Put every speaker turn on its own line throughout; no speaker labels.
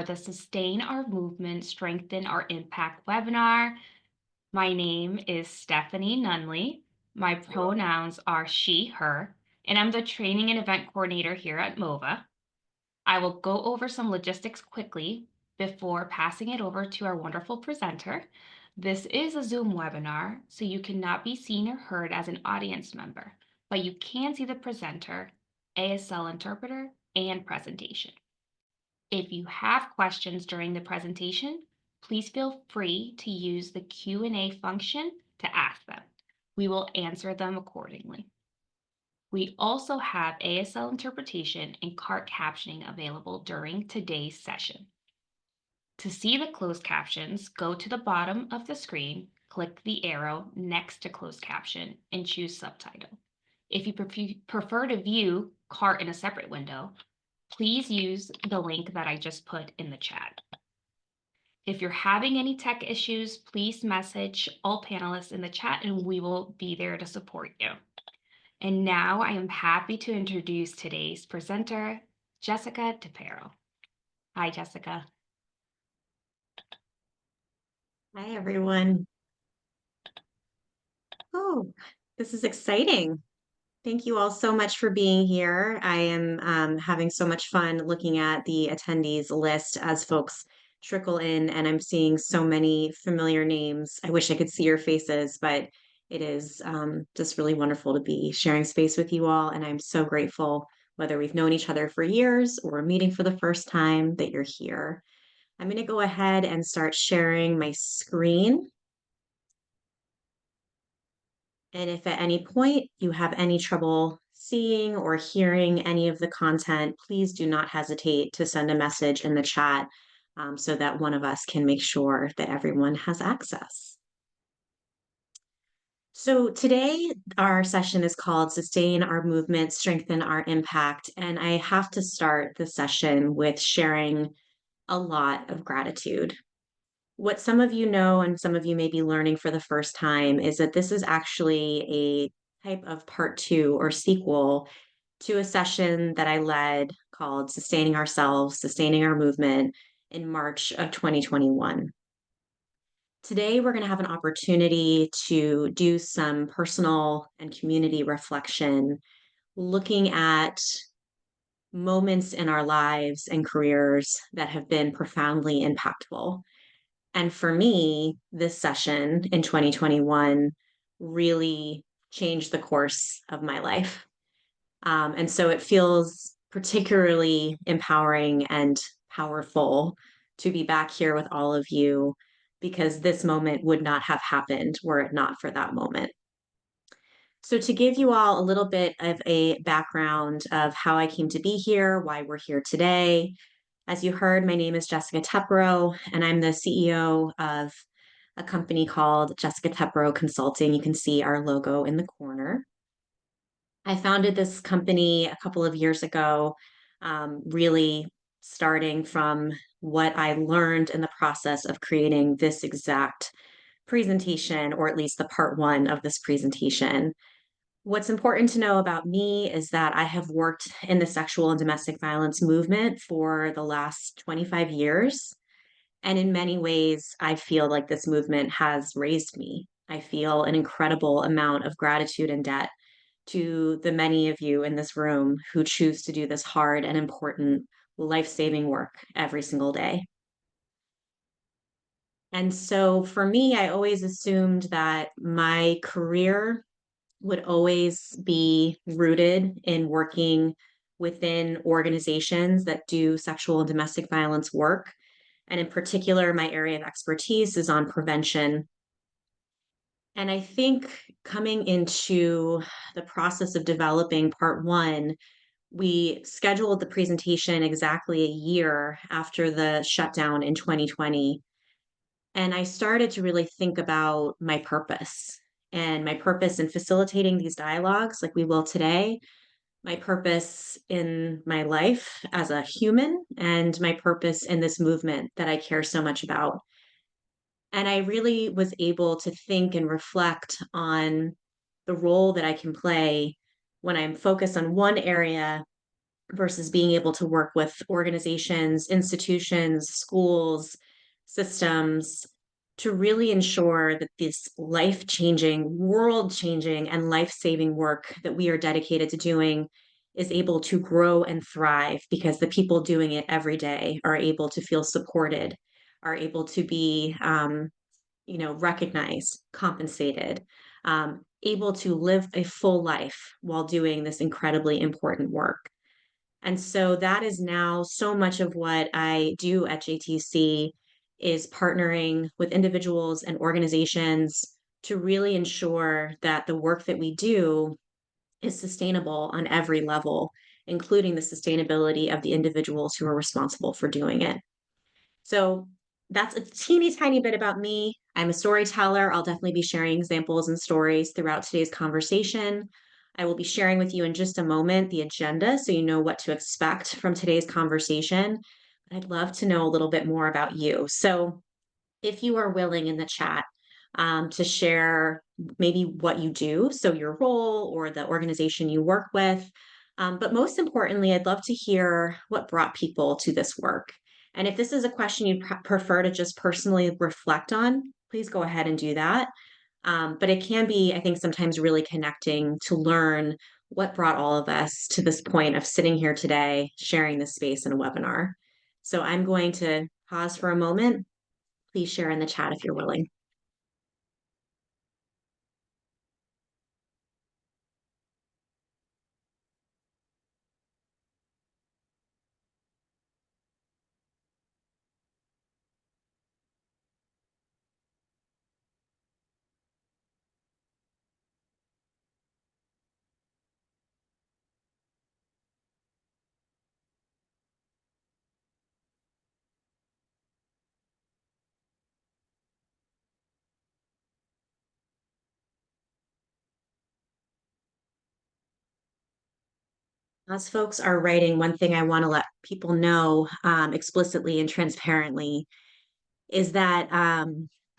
The Sustain Our Movement, Strengthen Our Impact webinar. My name is Stephanie Nunley. My pronouns are she, her, and I'm the training and event coordinator here at MOVA. I will go over some logistics quickly before passing it over to our wonderful presenter. This is a Zoom webinar, so you cannot be seen or heard as an audience member, but you can see the presenter, ASL interpreter, and presentation. If you have questions during the presentation, please feel free to use the Q&A function to ask them. We will answer them accordingly. We also have ASL interpretation and CART captioning available during today's session. To see the closed captions, go to the bottom of the screen, click the arrow next to closed caption, and choose subtitle. If you prefer to view CART in a separate window, please use the link that I just put in the chat. If you're having any tech issues, please message all panelists in the chat and we will be there to support you. And now I am happy to introduce today's presenter, Jessica Teperow. Hi, Jessica.
Hi, everyone. Oh, this is exciting. Thank you all so much for being here. I am having so much fun looking at the attendees list as folks trickle in, and I'm seeing so many familiar names. I wish I could see your faces, but it is just really wonderful to be sharing space with you all, and I'm so grateful, whether we've known each other for years or meeting for the first time, that you're here. I'm going to go ahead and start sharing my screen. And if at any point you have any trouble seeing or hearing any of the content, please do not hesitate to send a message in the chat so that one of us can make sure that everyone has access. So today, our session is called Sustain Our Movement, Strengthen Our Impact. And I have to start the session with sharing a lot of gratitude. What some of you know, and some of you may be learning for the first time, is that this is actually a type of part 2 or sequel to a session that I led called Sustaining Ourselves, Sustaining Our Movement in March of 2021. Today, we're going to have an opportunity to do some personal and community reflection, looking at moments in our lives and careers that have been profoundly impactful. And for me, this session in 2021 really changed the course of my life. And so it feels particularly empowering and powerful to be back here with all of you, because this moment would not have happened were it not for that moment. So to give you all a little bit of a background of how I came to be here, why we're here today. As you heard, my name is Jessica Teperow, and I'm the CEO of a company called Jessica Teperow Consulting. You can see our logo in the corner. I founded this company a couple of years ago, really starting from what I learned in the process of creating this exact presentation, or at least the part 1 of this presentation. What's important to know about me is that I have worked in the sexual and domestic violence movement for the last 25 years. And in many ways, I feel like this movement has raised me. I feel an incredible amount of gratitude and debt to the many of you in this room who choose to do this hard and important life-saving work every single day. And so for me, I always assumed that my career would always be rooted in working within organizations that do sexual and domestic violence work. And in particular, my area of expertise is on prevention. And I think coming into the process of developing part 1, we scheduled the presentation exactly a year after the shutdown in 2020. And I started to really think about my purpose and my purpose in facilitating these dialogues like we will today, my purpose in my life as a human, and my purpose in this movement that I care so much about. And I really was able to think and reflect on the role that I can play when I'm focused on one area versus being able to work with organizations, institutions, schools, systems to really ensure that this life changing, world changing, and life saving work that we are dedicated to doing is able to grow and thrive because the people doing it every day are able to feel supported, are able to be, recognized, compensated, able to live a full life while doing this incredibly important work. And so that is now so much of what I do at JTC is partnering with individuals and organizations to really ensure that the work that we do is sustainable on every level, including the sustainability of the individuals who are responsible for doing it. So that's a teeny tiny bit about me. I'm a storyteller. I'll definitely be sharing examples and stories throughout today's conversation. I will be sharing with you in just a moment the agenda so you know what to expect from today's conversation. I'd love to know a little bit more about you. So, if you are willing in the chat to share maybe what you do, so your role or the organization you work with. But most importantly, I'd love to hear what brought people to this work. And if this is a question you'd prefer to just personally reflect on, please go ahead and do that. But it can be, I think, sometimes really connecting to learn what brought all of us to this point of sitting here today, sharing this space in a webinar. So I'm going to pause for a moment. Please share in the chat if you're willing. As folks are writing, one thing I want to let people know explicitly and transparently is that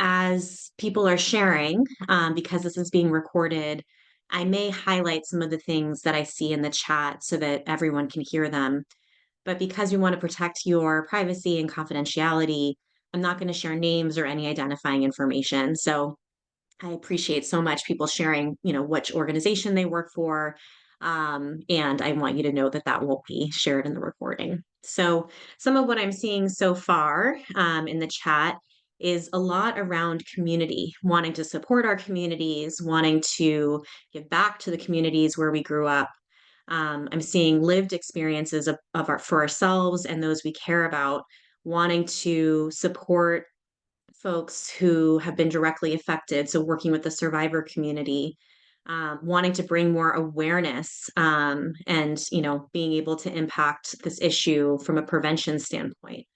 as people are sharing, because this is being recorded, I may highlight some of the things that I see in the chat so that everyone can hear them. But because we want to protect your privacy and confidentiality, I'm not going to share names or any identifying information. So I appreciate so much people sharing, which organization they work for. And I want you to know that that won't be shared in the recording. So, some of what I'm seeing so far in the chat is a lot around community, wanting to support our communities, wanting to give back to the communities where we grew up. I'm seeing lived experiences for ourselves and those we care about, wanting to support folks who have been directly affected. So, working with the survivor community, wanting to bring more awareness and, being able to impact this issue from a prevention standpoint.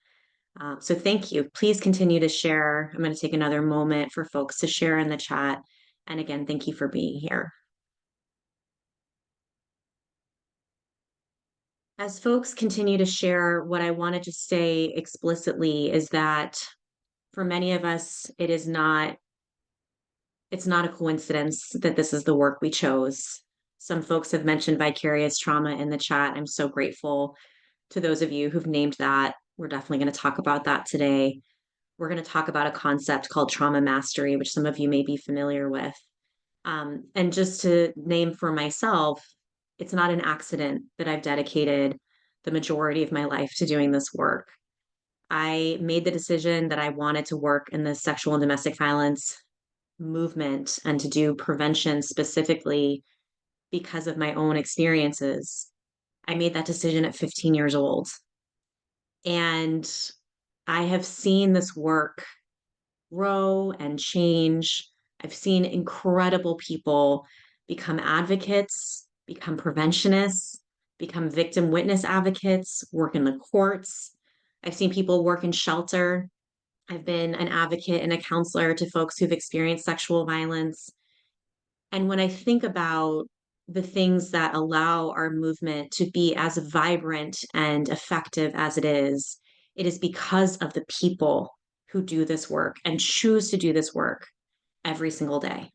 So, thank you. Please continue to share. I'm going to take another moment for folks to share in the chat. And again, thank you for being here. As folks continue to share, what I wanted to say explicitly is that for many of us, it's not a coincidence that this is the work we chose. Some folks have mentioned vicarious trauma in the chat. I'm so grateful to those of you who've named that. We're definitely going to talk about that today. We're going to talk about a concept called trauma mastery, which some of you may be familiar with. And just to name for myself, it's not an accident that I've dedicated the majority of my life to doing this work. I made the decision that I wanted to work in the sexual and domestic violence movement and to do prevention specifically because of my own experiences. I made that decision at 15 years old. And I have seen this work grow and change. I've seen incredible people become advocates, become preventionists, become victim witness advocates, work in the courts. I've seen people work in shelter. I've been an advocate and a counselor to folks who've experienced sexual violence. And when I think about the things that allow our movement to be as vibrant and effective as it is because of the people who do this work and choose to do this work every single day.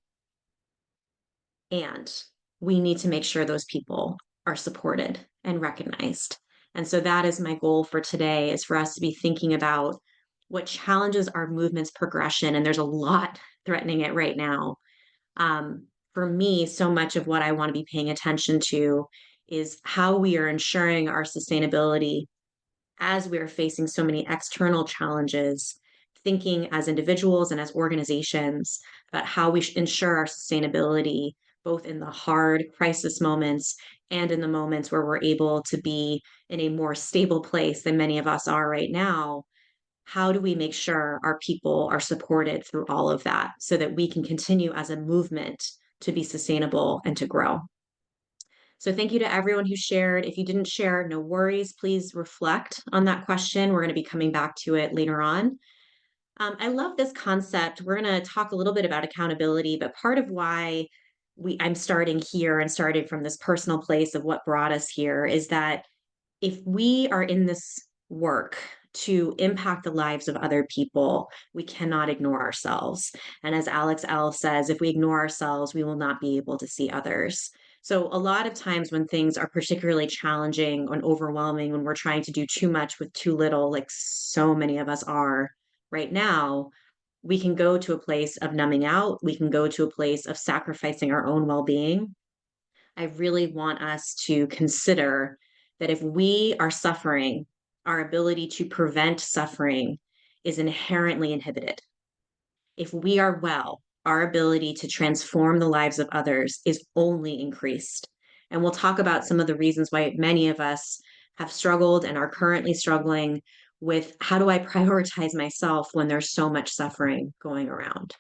And we need to make sure those people are supported and recognized. And so that is my goal for today, is for us to be thinking about what challenges our movement's progression. And there's a lot threatening it right now. For me, so much of what I want to be paying attention to is how we are ensuring our sustainability as we are facing so many external challenges, thinking as individuals and as organizations about how we ensure our sustainability, both in the hard crisis moments and in the moments where we're able to be in a more stable place than many of us are right now. How do we make sure our people are supported through all of that so that we can continue as a movement to be sustainable and to grow? So thank you to everyone who shared. If you didn't share, no worries. Please reflect on that question. We're going to be coming back to it later on. I love this concept. We're going to talk a little bit about accountability, but part of why I'm starting here and starting from this personal place of what brought us here is that if we are in this work to impact the lives of other people, we cannot ignore ourselves. And as Alex L. says, if we ignore ourselves, we will not be able to see others. So, a lot of times when things are particularly challenging and overwhelming, when we're trying to do too much with too little, like so many of us are right now, we can go to a place of numbing out. We can go to a place of sacrificing our own well being. I really want us to consider that if we are suffering, our ability to prevent suffering is inherently inhibited. If we are well, our ability to transform the lives of others is only increased. And we'll talk about some of the reasons why many of us have struggled and are currently struggling with how do I prioritize myself when there's so much suffering going around.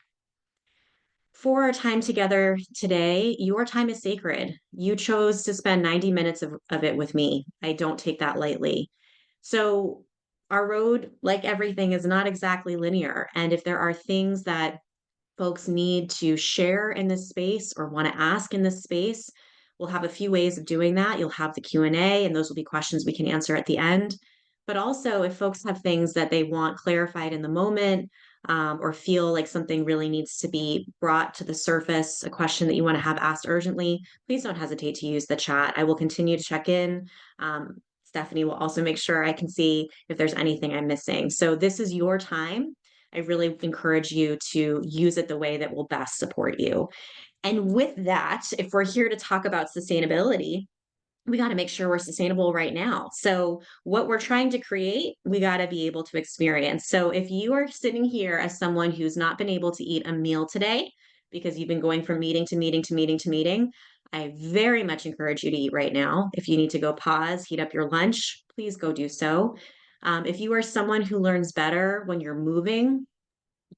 For our time together today, your time is sacred. You chose to spend 90 minutes of it with me. I don't take that lightly. So, our road, like everything, is not exactly linear. And if there are things that folks need to share in this space or want to ask in this space, we'll have a few ways of doing that. You'll have the Q&A, and those will be questions we can answer at the end. But also, if folks have things that they want clarified in the moment, or feel like something really needs to be brought to the surface, a question that you want to have asked urgently, please don't hesitate to use the chat. I will continue to check in. Stephanie will also make sure I can see if there's anything I'm missing. So this is your time. I really encourage you to use it the way that will best support you. And with that, if we're here to talk about sustainability, we got to make sure we're sustainable right now. So, what we're trying to create, we got to be able to experience. So, if you are sitting here as someone who's not been able to eat a meal today because you've been going from meeting to meeting to meeting to meeting, I very much encourage you to eat right now. If you need to go pause, heat up your lunch, please go do so. If you are someone who learns better when you're moving,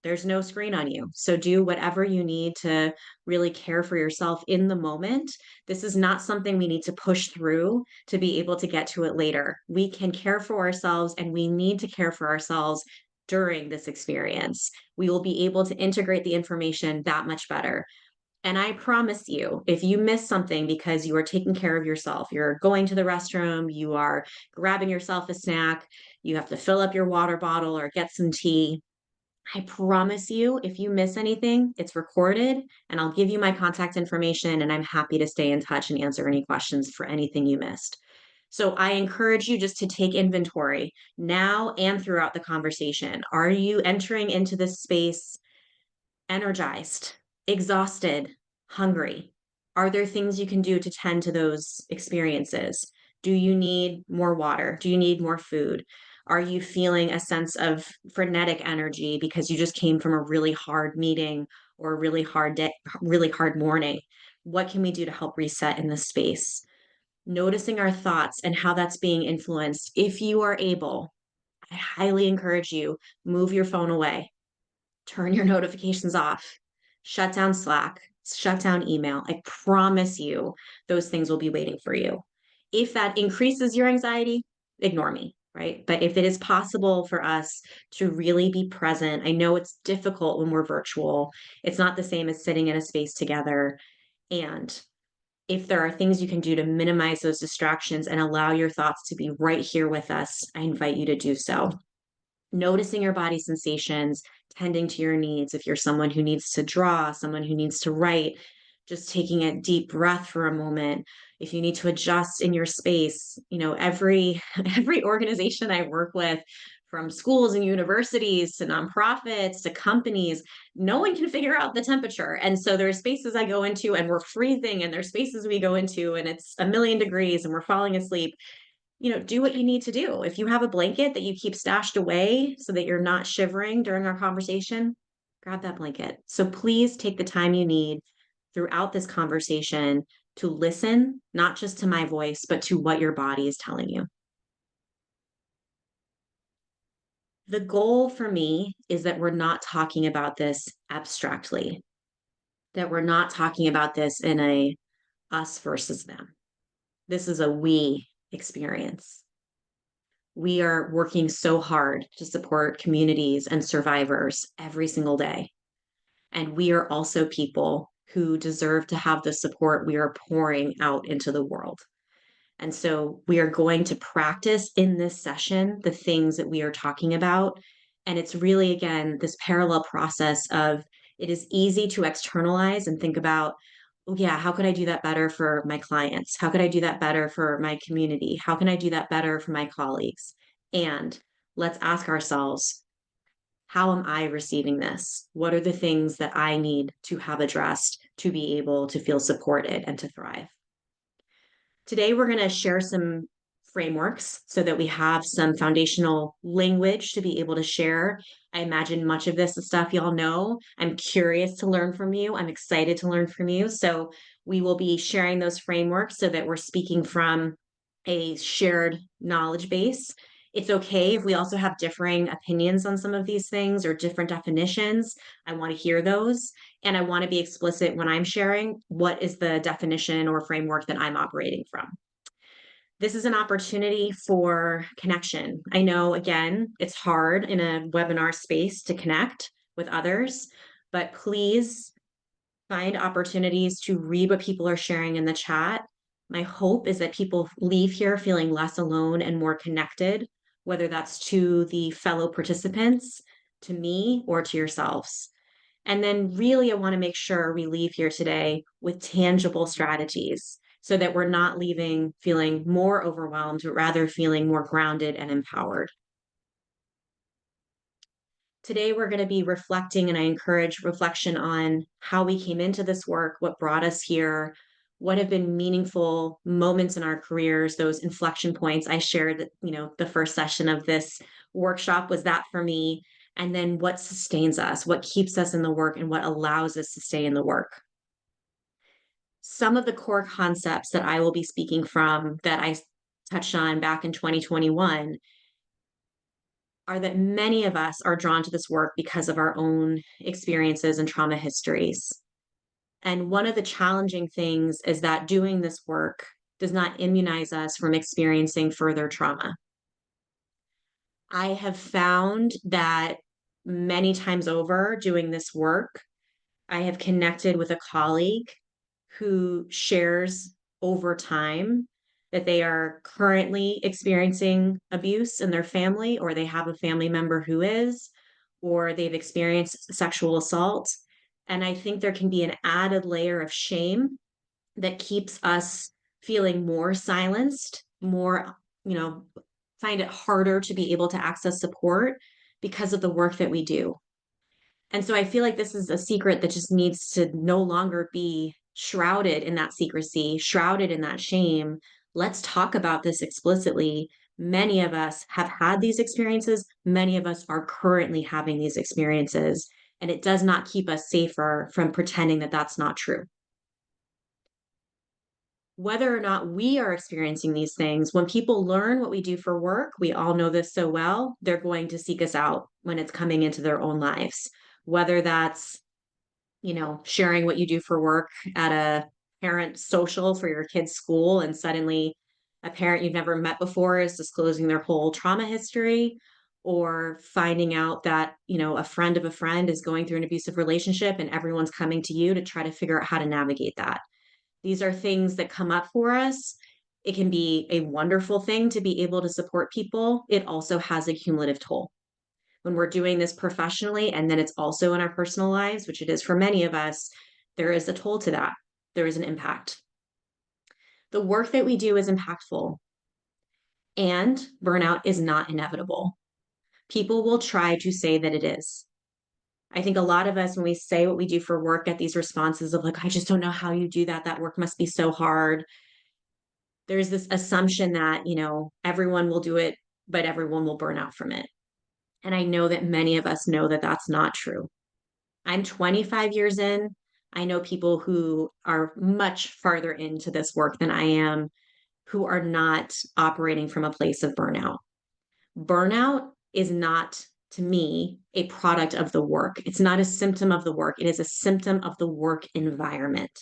there's no screen on you. So do whatever you need to really care for yourself in the moment. This is not something we need to push through to be able to get to it later. We can care for ourselves, and we need to care for ourselves during this experience. We will be able to integrate the information that much better. And I promise you, if you miss something because you are taking care of yourself, you're going to the restroom, you are grabbing yourself a snack, you have to fill up your water bottle or get some tea, I promise you, if you miss anything, it's recorded, and I'll give you my contact information, and I'm happy to stay in touch and answer any questions for anything you missed. So I encourage you just to take inventory now and throughout the conversation. Are you entering into this space energized, exhausted, hungry? Are there things you can do to tend to those experiences? Do you need more water? Do you need more food? Are you feeling a sense of frenetic energy because you just came from a really hard meeting or a really hard day, really hard morning? What can we do to help reset in this space? Noticing our thoughts and how that's being influenced. If you are able, I highly encourage you, move your phone away, turn your notifications off, shut down Slack, shut down email. I promise you, those things will be waiting for you. If that increases your anxiety, ignore me, right? But if it is possible for us to really be present, I know it's difficult when we're virtual. It's not the same as sitting in a space together. And if there are things you can do to minimize those distractions and allow your thoughts to be right here with us, I invite you to do so. Noticing your body sensations, tending to your needs. If you're someone who needs to draw, someone who needs to write, just taking a deep breath for a moment. If you need to adjust in your space, every every organization I work with, from schools and universities to nonprofits to companies, no one can figure out the temperature. And so there are spaces I go into and we're freezing, and there's spaces we go into and it's a million degrees and we're falling asleep. Do what you need to do. If you have a blanket that you keep stashed away so that you're not shivering during our conversation, grab that blanket. So please take the time you need throughout this conversation to listen, not just to my voice, but to what your body is telling you. The goal for me is that we're not talking about this abstractly, that we're not talking about this in a us versus them. This is a we experience. We are working so hard to support communities and survivors every single day. And we are also people who deserve to have the support we are pouring out into the world. And so we are going to practice in this session the things that we are talking about. And it's really, again, this parallel process of it is easy to externalize and think about, oh, yeah, how could I do that better for my clients? How could I do that better for my community? How can I do that better for my colleagues? And let's ask ourselves, how am I receiving this? What are the things that I need to have addressed to be able to feel supported and to thrive? Today, we're going to share some frameworks so that we have some foundational language to be able to share. I imagine much of this is stuff y'all know. I'm curious to learn from you. I'm excited to learn from you. So we will be sharing those frameworks so that we're speaking from a shared knowledge base. It's okay if we also have differing opinions on some of these things or different definitions. I want to hear those. And I want to be explicit when I'm sharing what is the definition or framework that I'm operating from. This is an opportunity for connection. I know, again, it's hard in a webinar space to connect with others, but please find opportunities to read what people are sharing in the chat. My hope is that people leave here feeling less alone and more connected, whether that's to the fellow participants, to me, or to yourselves. And then really, I want to make sure we leave here today with tangible strategies so that we're not leaving feeling more overwhelmed, but rather feeling more grounded and empowered. Today, we're going to be reflecting, and I encourage reflection on how we came into this work, what brought us here, what have been meaningful moments in our careers, those inflection points. I shared that, the first session of this workshop was that for me. And then what sustains us, what keeps us in the work, and what allows us to stay in the work. Some of the core concepts that I will be speaking from that I touched on back in 2021 are that many of us are drawn to this work because of our own experiences and trauma histories. And one of the challenging things is that doing this work does not immunize us from experiencing further trauma. I have found that many times over doing this work, I have connected with a colleague who shares over time that they are currently experiencing abuse in their family, or they have a family member who is, or they've experienced sexual assault. And I think there can be an added layer of shame that keeps us feeling more silenced, more, find it harder to be able to access support because of the work that we do. And so I feel like this is a secret that just needs to no longer be shrouded in that secrecy, shrouded in that shame. Let's talk about this explicitly. Many of us have had these experiences. Many of us are currently having these experiences, and it does not keep us safer from pretending that that's not true. Whether or not we are experiencing these things, when people learn what we do for work, we all know this so well, they're going to seek us out when it's coming into their own lives. Whether that's, sharing what you do for work at a parent social for your kid's school, and suddenly a parent you've never met before is disclosing their whole trauma history, or finding out that, a friend of a friend is going through an abusive relationship and everyone's coming to you to try to figure out how to navigate that. These are things that come up for us. It can be a wonderful thing to be able to support people. It also has a cumulative toll. When we're doing this professionally and then it's also in our personal lives, which it is for many of us, there is a toll to that. there is an impact. The work that we do is impactful, and burnout is not inevitable. People will try to say that it is. I think a lot of us, when we say what we do for work, get these responses of like, I just don't know how you do that. That work must be so hard. There's this assumption that, everyone will do it, but everyone will burn out from it. And I know that many of us know that that's not true. I'm 25 years in. I know people who are much farther into this work than I am, who are not operating from a place of burnout. Burnout is not, to me, a product of the work. It's not a symptom of the work. It is a symptom of the work environment.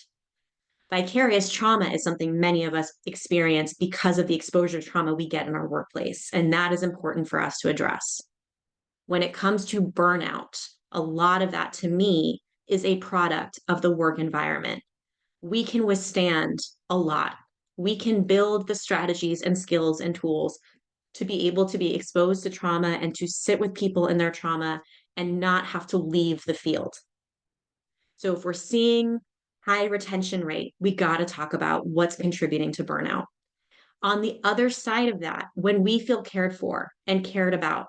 Vicarious trauma is something many of us experience because of the exposure to trauma we get in our workplace. And that is important for us to address. When it comes to burnout, a lot of that to me is a product of the work environment. We can withstand a lot. We can build the strategies and skills and tools to be able to be exposed to trauma and to sit with people in their trauma and not have to leave the field. So if we're seeing high retention rate, we got to talk about what's contributing to burnout. On the other side of that, when we feel cared for and cared about,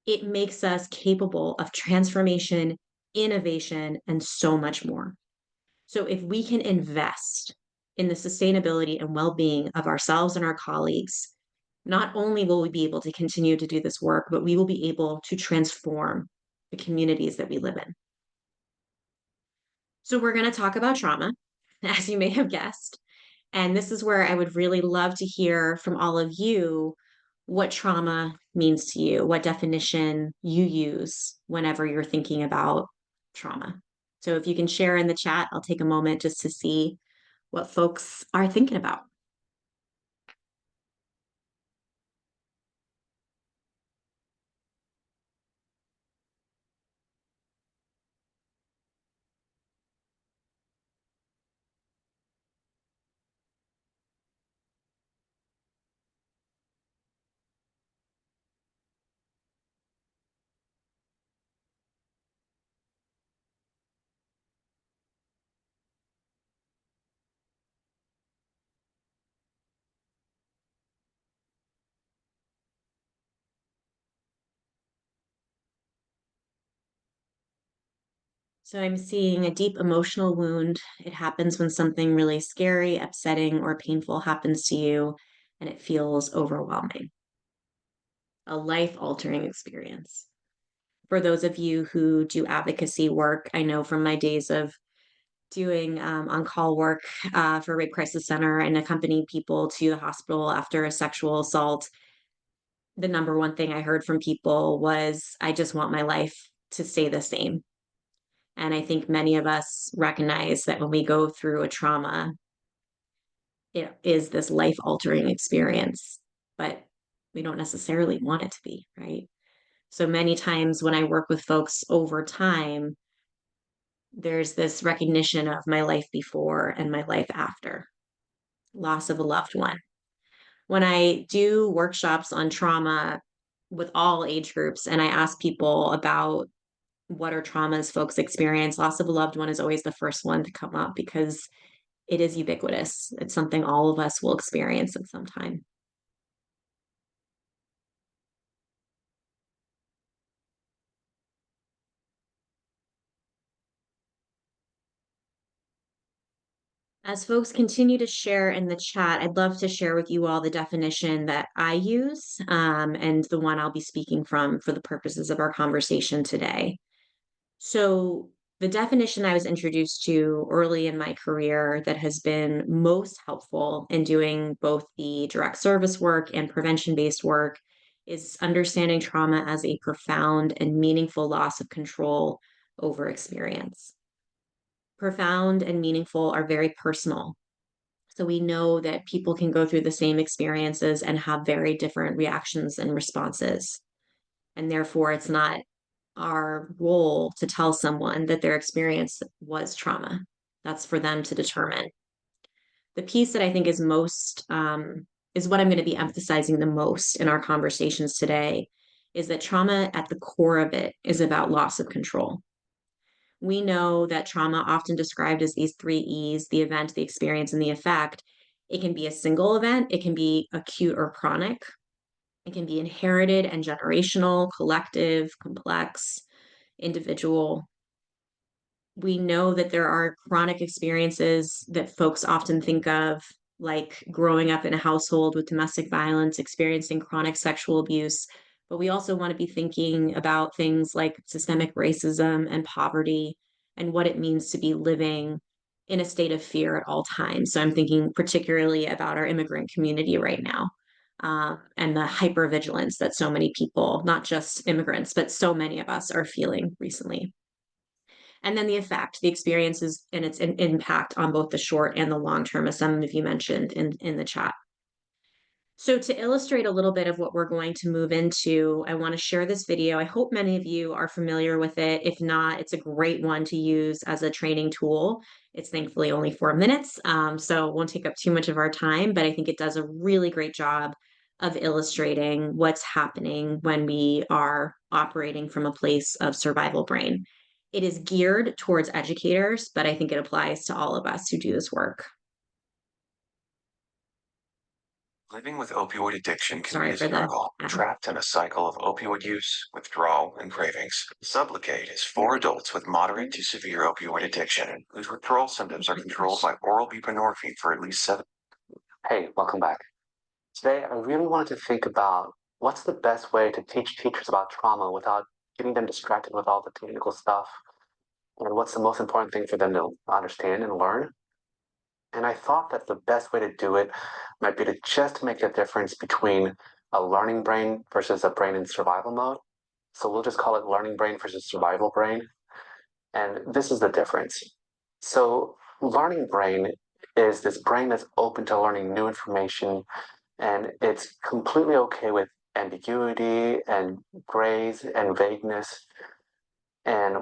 it makes us capable of transformation, innovation, and so much more. So if we can invest in the sustainability and well-being of ourselves and our colleagues, not only will we be able to continue to do this work, but we will be able to transform the communities that we live in. So we're going to talk about trauma, as you may have guessed. And this is where I would really love to hear from all of you what trauma means to you, what definition you use whenever you're thinking about trauma. So if you can share in the chat, I'll take a moment just to see what folks are thinking about. So I'm seeing a deep emotional wound. It happens when something really scary, upsetting, or painful happens to you, and it feels overwhelming. A life-altering experience. For those of you who do advocacy work, I know from my days of doing on-call work for Rape Crisis Center and accompanying people to the hospital after a sexual assault, the number one thing I heard from people was, I just want my life to stay the same. And I think many of us recognize that when we go through a trauma, it is this life-altering experience, but we don't necessarily want it to be, right? So many times when I work with folks over time, there's this recognition of my life before and my life after, loss of a loved one. When I do workshops on trauma with all age groups and I ask people about what are traumas folks experience, loss of a loved one is always the first one to come up because it is ubiquitous. It's something all of us will experience at some time. As folks continue to share in the chat, I'd love to share with you all the definition that I use and the one I'll be speaking from for the purposes of our conversation today. So, the definition I was introduced to early in my career that has been most helpful in doing both the direct service work and prevention based work is understanding trauma as a profound and meaningful loss of control over experience. Profound and meaningful are very personal. So we know that people can go through the same experiences and have very different reactions and responses. And therefore, it's not our role to tell someone that their experience was trauma. That's for them to determine. The piece that I think is most, is what I'm going to be emphasizing the most in our conversations today, is that trauma at the core of it is about loss of control. We know that trauma, often described as these three E's: the event, the experience, and the effect. It can be a single event, it can be acute or chronic, it can be inherited and generational, collective, complex, individual. We know that there are chronic experiences that folks often think of, like growing up in a household with domestic violence, experiencing chronic sexual abuse. But we also want to be thinking about things like systemic racism and poverty and what it means to be living in a state of fear at all times. So I'm thinking particularly about our immigrant community right now. And the hypervigilance that so many people, not just immigrants, but so many of us are feeling recently. And then the effect, the experiences and its impact on both the short and the long term, as some of you mentioned in the chat. So to illustrate a little bit of what we're going to move into, I want to share this video. I hope many of you are familiar with it. If not, it's a great one to use as a training tool. It's thankfully only 4 minutes, so it won't take up too much of our time, but I think it does a really great job of illustrating what's happening when we are operating from a place of survival brain. It is geared towards educators, but I think it applies to all of us who do this work.
Living with opioid addiction can be
Sorry
a
for the
struggle. Trapped in a cycle of opioid use, withdrawal, and cravings. Sublocade is for adults with moderate to severe opioid addiction, whose withdrawal symptoms are controlled by oral buprenorphine for at least 7. Hey, welcome back. Today, I really wanted to think about what's the best way to teach teachers about trauma without getting them distracted with all the technical stuff, and what's the most important thing for them to understand and learn. And I thought that the best way to do it might be to just make a difference between a learning brain versus a brain in survival mode. So we'll just call it learning brain versus survival brain. And this is the difference. So learning brain is this brain that's open to learning new information, and it's completely okay with ambiguity and grays and vagueness, and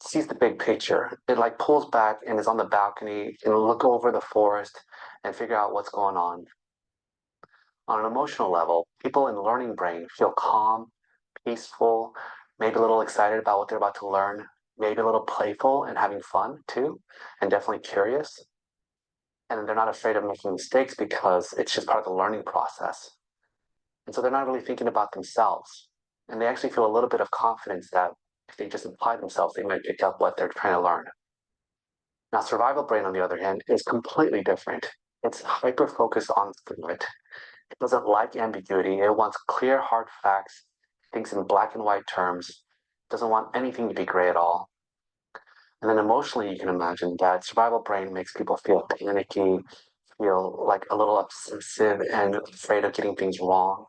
sees the big picture. It like pulls back and is on the balcony and look over the forest and figure out what's going on. On an emotional level, people in learning brain feel calm, peaceful, maybe a little excited about what they're about to learn, maybe a little playful and having fun too, and definitely curious. And they're not afraid of making mistakes because it's just part of the learning process. And so they're not really thinking about themselves. And they actually feel a little bit of confidence that if they just apply themselves, they might pick up what they're trying to learn. Now, survival brain, on the other hand, is completely different. It's hyper focused on threat. It doesn't like ambiguity. It wants clear, hard facts, thinks in black and white terms, doesn't want anything to be gray at all. And then emotionally, you can imagine that survival brain makes people feel panicky, feel like a little obsessive and afraid of getting things wrong.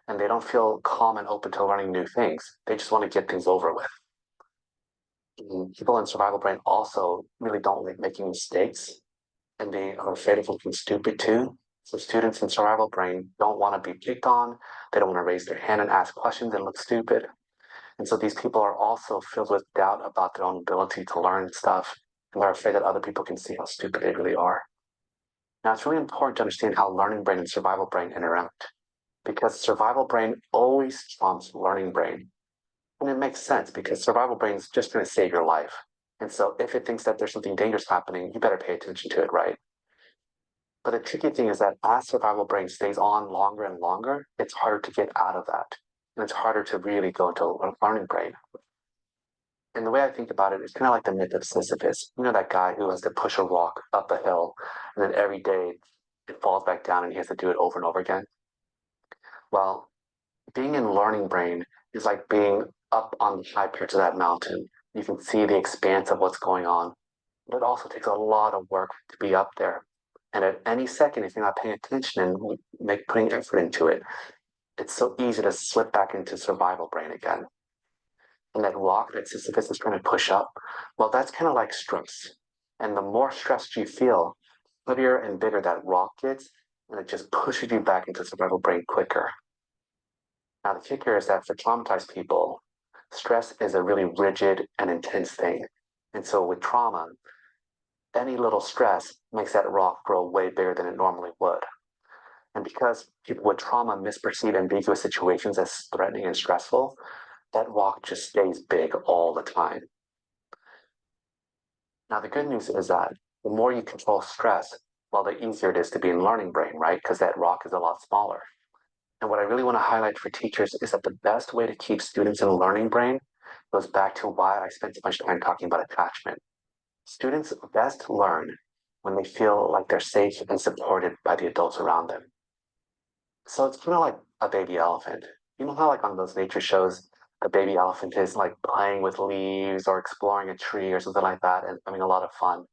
And they don't feel calm and open to learning new things. They just want to get things over with. People in survival brain also really don't like making mistakes, and they are afraid of looking stupid too. So students in survival brain don't want to be picked on. They don't want to raise their hand and ask questions and look stupid. And so these people are also filled with doubt about their own ability to learn stuff, and they're afraid that other people can see how stupid they really are. Now, it's really important to understand how learning brain and survival brain interact, because survival brain always trumps learning brain. And it makes sense because survival brain is just going to save your life. And so if it thinks that there's something dangerous happening, you better pay attention to it, right? But the tricky thing is that as survival brain stays on longer and longer, it's harder to get out of that. And it's harder to really go into learning brain. And the way I think about it is kind of like the myth of Sisyphus. You know, that guy who has to push a rock up a hill, and then every day it falls back down and he has to do it over and over again. Well, being in learning brain is like being up on the high perch of that mountain. You can see the expanse of what's going on. But it also takes a lot of work to be up there. And at any second, if you're not paying attention and putting effort into it, it's so easy to slip back into survival brain again. And that rock that Sisyphus is trying to push up, well, that's kind of like stress. And the more stressed you feel, the heavier and bigger that rock gets, and it just pushes you back into survival brain quicker. Now, the kicker is that for traumatized people, stress is a really rigid and intense thing. And so with trauma, any little stress makes that rock grow way bigger than it normally would. And because people with trauma misperceive ambiguous situations as threatening and stressful, that rock just stays big all the time. Now, the good news is that the more you control stress, well, the easier it is to be in learning brain, right? Because that rock is a lot smaller. And what I really want to highlight for teachers is that the best way to keep students in learning brain goes back to why I spent so much time talking about attachment. Students best learn when they feel like they're safe and supported by the adults around them. So it's kind of like a baby elephant. You know how, like, on those nature shows, the baby elephant is like playing with leaves or exploring a tree or something like that and having a lot of fun.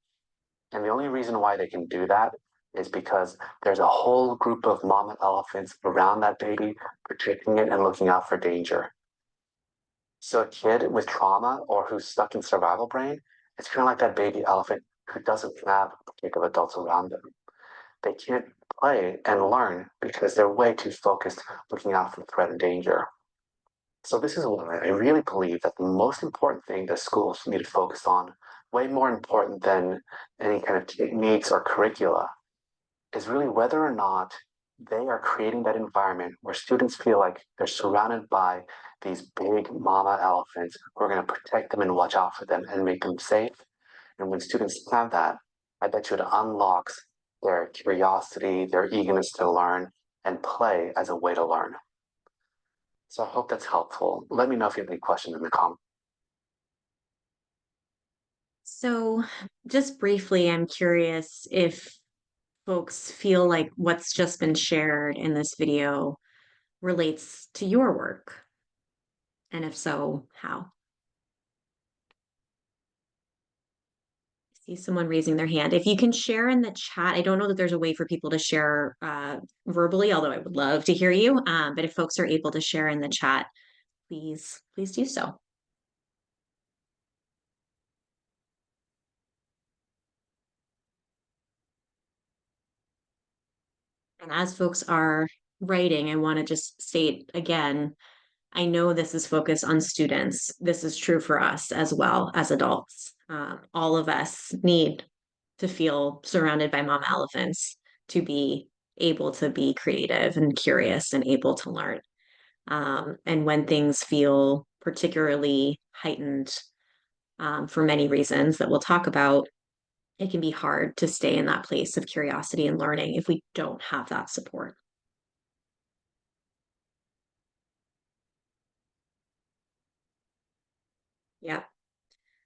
And the only reason why they can do that is because there's a whole group of mama elephants around that baby, protecting it and looking out for danger. So a kid with trauma or who's stuck in survival brain, it's kind of like that baby elephant who doesn't have protective adults around them. They can't play and learn because they're way too focused looking out for threat and danger. So this is why I really believe that the most important thing that schools need to focus on, way more important than any kind of techniques or curricula, is really whether or not they are creating that environment where students feel like they're surrounded by these big mama elephants who are going to protect them and watch out for them and make them safe. And when students have that, I bet you it unlocks their curiosity, their eagerness to learn, and play as a way to learn. So I hope that's helpful. Let me know if you have any questions in the comments.
So, just briefly, I'm curious if folks feel like what's just been shared in this video relates to your work, and if so, how? See someone raising their hand. If you can share in the chat, I don't know that there's a way for people to share verbally, although I would love to hear you. But if folks are able to share in the chat, please do so. And as folks are writing, I want to just state again, I know this is focused on students. This is true for us as well as adults. All of us need to feel surrounded by mama elephants to be able to be creative and curious and able to learn. And when things feel particularly heightened for many reasons that we'll talk about, it can be hard to stay in that place of curiosity and learning if we don't have that support. Yeah.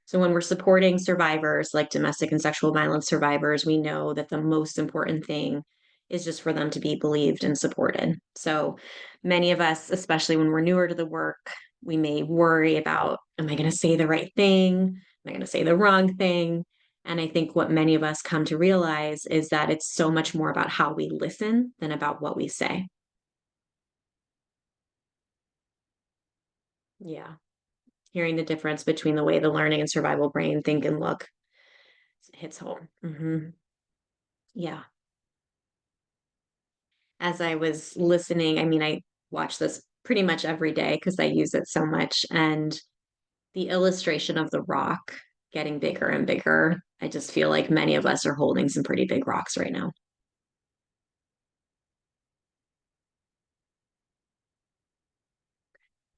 So when we're supporting survivors like domestic and sexual violence survivors, we know that the most important thing is just for them to be believed and supported. So many of us, especially when we're newer to the work, we may worry about, am I going to say the right thing? Am I going to say the wrong thing? And I think what many of us come to realize is that it's so much more about how we listen than about what we say. Yeah. Hearing the difference between the way the learning and survival brain think and look hits home. Yeah. As I was listening, I mean, I watch this pretty much every day because I use it so much. And the illustration of the rock getting bigger and bigger, I just feel like many of us are holding some pretty big rocks right now.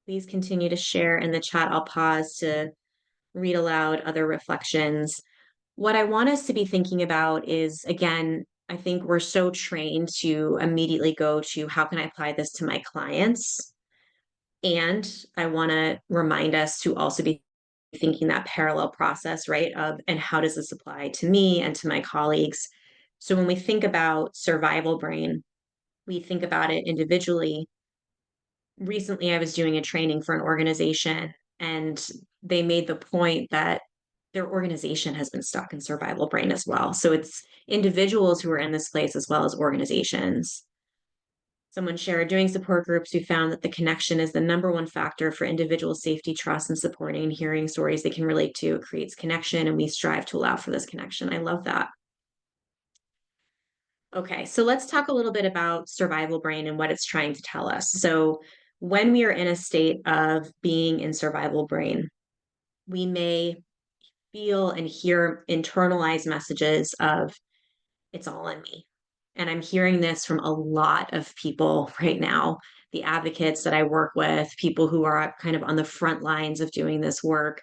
Please continue to share in the chat. I'll pause to read aloud other reflections. What I want us to be thinking about is, again, I think we're so trained to immediately go to how can I apply this to my clients? And I want to remind us to also be thinking that parallel process, right? Of, and how does this apply to me and to my colleagues? So when we think about survival brain, we think about it individually. Recently, I was doing a training for an organization, and they made the point that their organization has been stuck in survival brain as well. So it's individuals who are in this place as well as organizations. Someone shared doing support groups, we found that the connection is the number one factor for individual safety, trust, and supporting and hearing stories they can relate to. It creates connection, and we strive to allow for this connection. I love that. Okay, so let's talk a little bit about survival brain and what it's trying to tell us. So, when we are in a state of being in survival brain, we may feel and hear internalized messages of, it's all on me. And I'm hearing this from a lot of people right now, the advocates that I work with, people who are kind of on the front lines of doing this work.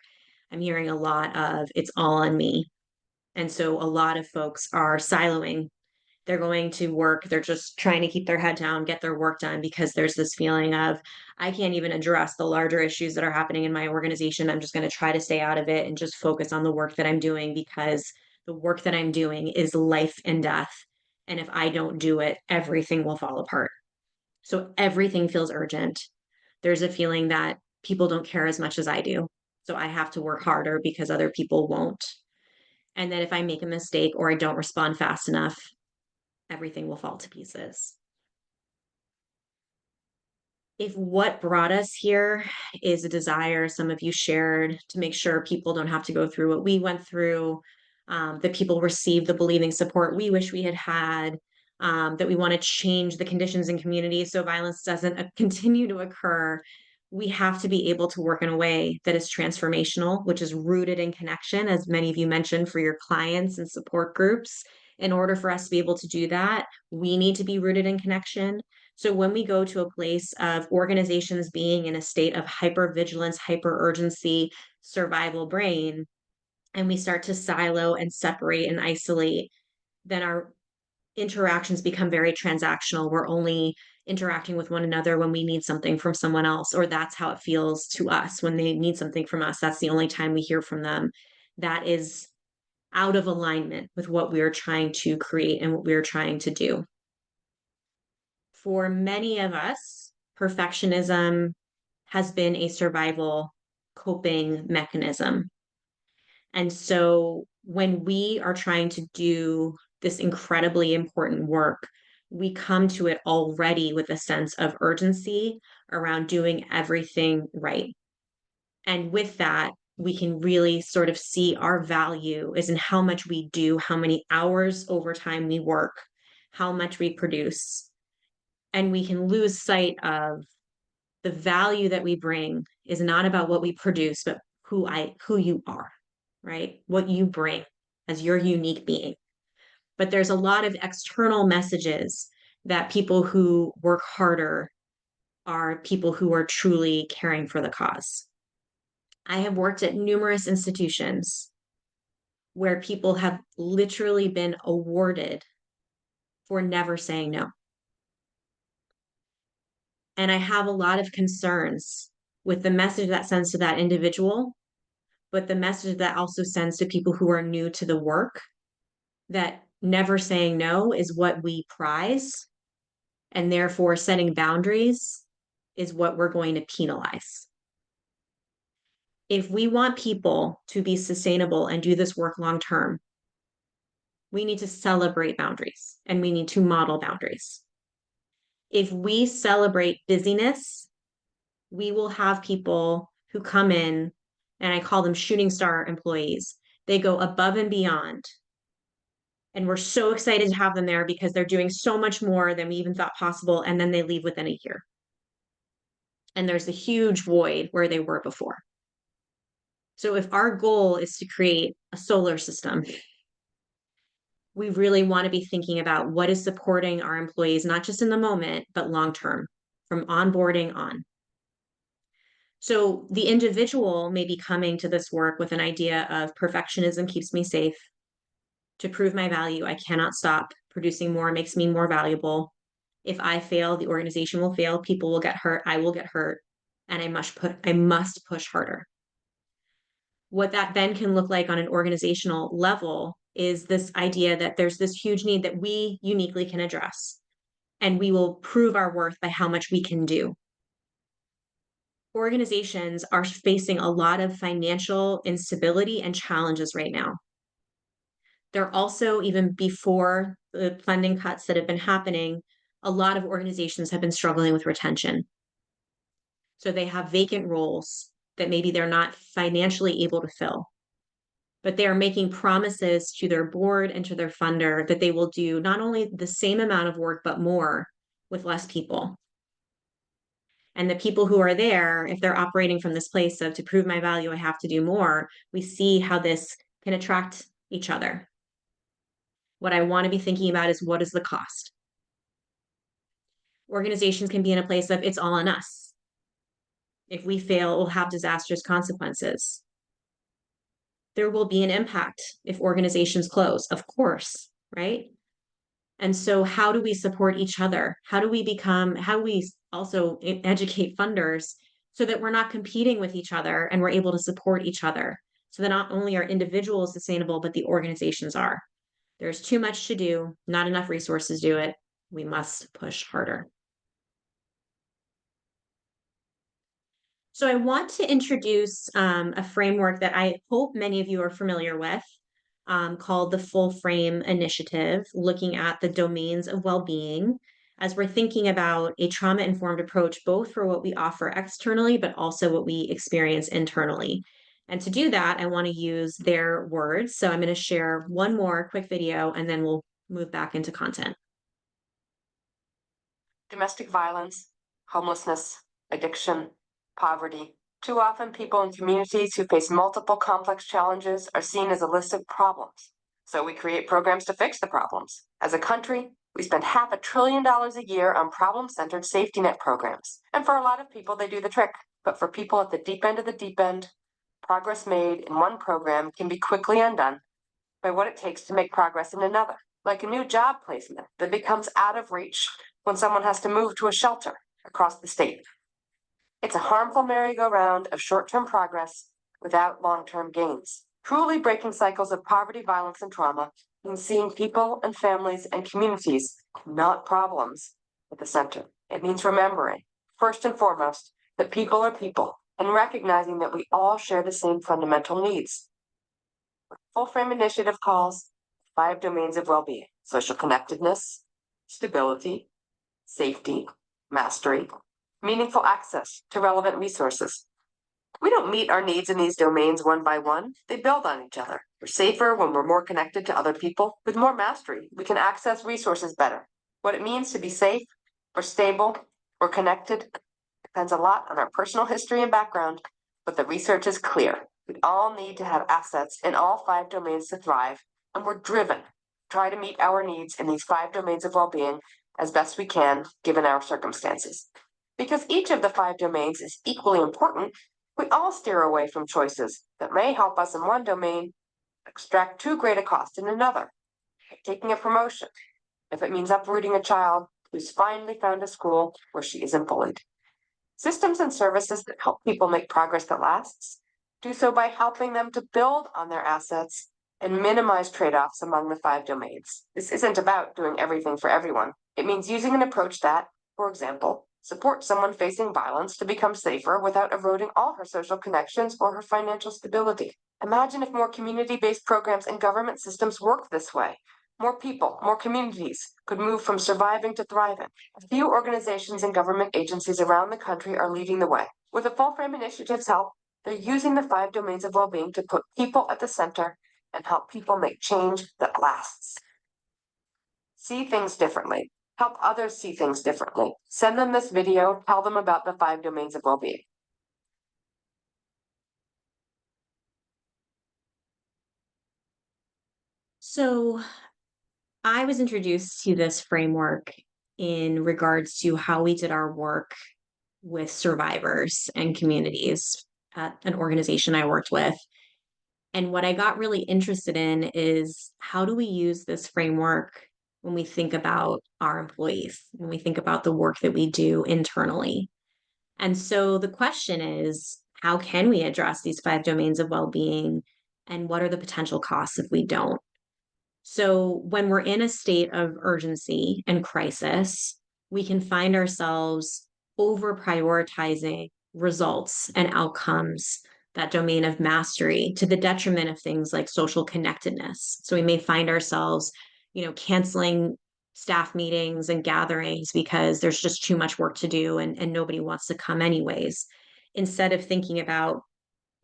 I'm hearing a lot of, it's all on me. And so a lot of folks are siloing. They're going to work, they're just trying to keep their head down, get their work done because there's this feeling of, I can't even address the larger issues that are happening in my organization. I'm just going to try to stay out of it and just focus on the work that I'm doing because the work that I'm doing is life and death. And if I don't do it, everything will fall apart. So everything feels urgent. There's a feeling that people don't care as much as I do. So I have to work harder because other people won't. And that if I make a mistake or I don't respond fast enough, everything will fall to pieces. If what brought us here is a desire some of you shared to make sure people don't have to go through what we went through, that people receive the believing support we wish we had had, that we want to change the conditions in communities so violence doesn't continue to occur, we have to be able to work in a way that is transformational, which is rooted in connection, as many of you mentioned, for your clients and support groups. In order for us to be able to do that, we need to be rooted in connection. So when we go to a place of organizations being in a state of hypervigilance, hyper urgency, survival brain, and we start to silo and separate and isolate, then our interactions become very transactional. We're only interacting with one another when we need something from someone else, or that's how it feels to us when they need something from us. That's the only time we hear from them. That is out of alignment with what we're trying to create and what we're trying to do. For many of us, perfectionism has been a survival coping mechanism. And so when we are trying to do this incredibly important work, we come to it already with a sense of urgency around doing everything right. And with that, we can really sort of see our value is in how much we do, how many hours overtime we work, how much we produce. And we can lose sight of the value that we bring is not about what we produce, but who you are, right? What you bring as your unique being. But there's a lot of external messages that people who work harder are people who are truly caring for the cause. I have worked at numerous institutions where people have literally been awarded for never saying no. And I have a lot of concerns with the message that sends to that individual, but the message that also sends to people who are new to the work, that never saying no is what we prize, and therefore setting boundaries is what we're going to penalize. If we want people to be sustainable and do this work long term, we need to celebrate boundaries and we need to model boundaries. If we celebrate busyness, we will have people who come in, and I call them shooting star employees. They go above and beyond. And we're so excited to have them there because they're doing so much more than we even thought possible. And then they leave within a year. And there's a huge void where they were before. So if our goal is to create a solar system, we really want to be thinking about what is supporting our employees, not just in the moment, but long term, from onboarding on. So the individual may be coming to this work with an idea of perfectionism keeps me safe. To prove my value, I cannot stop. Producing more makes me more valuable. If I fail, the organization will fail, people will get hurt, I will get hurt, and I must push harder. What that then can look like on an organizational level is this idea that there's this huge need that we uniquely can address, and we will prove our worth by how much we can do. Organizations are facing a lot of financial instability and challenges right now. They're also, even before the funding cuts that have been happening, a lot of organizations have been struggling with retention. So they have vacant roles that maybe they're not financially able to fill, but they are making promises to their board and to their funder that they will do not only the same amount of work, but more with less people. And the people who are there, if they're operating from this place of to prove my value, I have to do more, we see how this can attract each other. What I want to be thinking about is what is the cost? Organizations can be in a place of it's all on us. If we fail, it will have disastrous consequences. there will be an impact if organizations close, of course, right? And so how do we support each other? How do we also educate funders so that we're not competing with each other and we're able to support each other so that not only are individuals sustainable, but the organizations are. There's too much to do, not enough resources to do it. We must push harder. So I want to introduce a framework that I hope many of you are familiar with, called the Full Frame Initiative, looking at the domains of well-being as we're thinking about a trauma-informed approach, both for what we offer externally, but also what we experience internally. And to do that, I want to use their words. So I'm going to share one more quick video, and then we'll move back into content.
Domestic violence, homelessness, addiction, poverty. Too often, people in communities who face multiple complex challenges are seen as a list of problems. So we create programs to fix the problems. As a country, we spend $500 billion a year on problem-centered safety net programs. And for a lot of people, they do the trick. But for people at the deep end of the deep end, progress made in one program can be quickly undone by what it takes to make progress in another, like a new job placement that becomes out of reach when someone has to move to a shelter across the state. It's a harmful merry-go-round of short-term progress without long-term gains. Truly breaking cycles of poverty, violence, and trauma means seeing people and families and communities, not problems, at the center. It means remembering, first and foremost, that people are people and recognizing that we all share the same fundamental needs. Full Frame Initiative calls 5 domains of well-being: social connectedness, stability, safety, mastery, meaningful access to relevant resources. We don't meet our needs in these domains one by one. They build on each other. We're safer when we're more connected to other people. With more mastery, we can access resources better. What it means to be safe or stable or connected depends a lot on our personal history and background, but the research is clear. We all need to have assets in all 5 domains to thrive, and we're driven to try to meet our needs in these 5 domains of well-being as best we can, given our circumstances. Because each of the 5 domains is equally important, we all steer away from choices that may help us in one domain, extract too great a cost in another. Like taking a promotion, if it means uprooting a child who's finally found a school where she isn't bullied. Systems and services that help people make progress that lasts do so by helping them to build on their assets and minimize trade-offs among the 5 domains. This isn't about doing everything for everyone. It means using an approach that, for example, supports someone facing violence to become safer without eroding all her social connections or her financial stability. Imagine if more community-based programs and government systems worked this way. More people, more communities could move from surviving to thriving. A few organizations and government agencies around the country are leading the way. With the Full Frame Initiative's help, they're using the 5 domains of well-being to put people at the center and help people make change that lasts. See things differently. Help others see things differently. Send them this video. Tell them about the 5 domains of well-being.
So I was introduced to this framework in regards to how we did our work with survivors and communities at an organization I worked with. And what I got really interested in is how do we use this framework when we think about our employees, when we think about the work that we do internally. And so the question is, how can we address these 5 domains of well-being, and what are the potential costs if we don't? So when we're in a state of urgency and crisis, we can find ourselves over prioritizing results and outcomes, that domain of mastery, to the detriment of things like social connectedness. So we may find ourselves, canceling staff meetings and gatherings because there's just too much work to do and nobody wants to come anyways. Instead of thinking about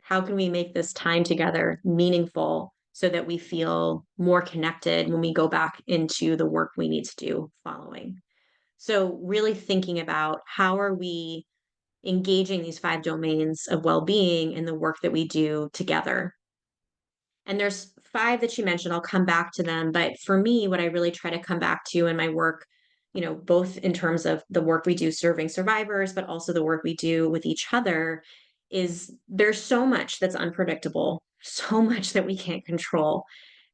how can we make this time together meaningful so that we feel more connected when we go back into the work we need to do following. So really thinking about how are we engaging these 5 domains of well-being in the work that we do together. And there's 5 that you mentioned. I'll come back to them. But for me, what I really try to come back to in my work, both in terms of the work we do serving survivors, but also the work we do with each other, is there's so much that's unpredictable. so much that we can't control.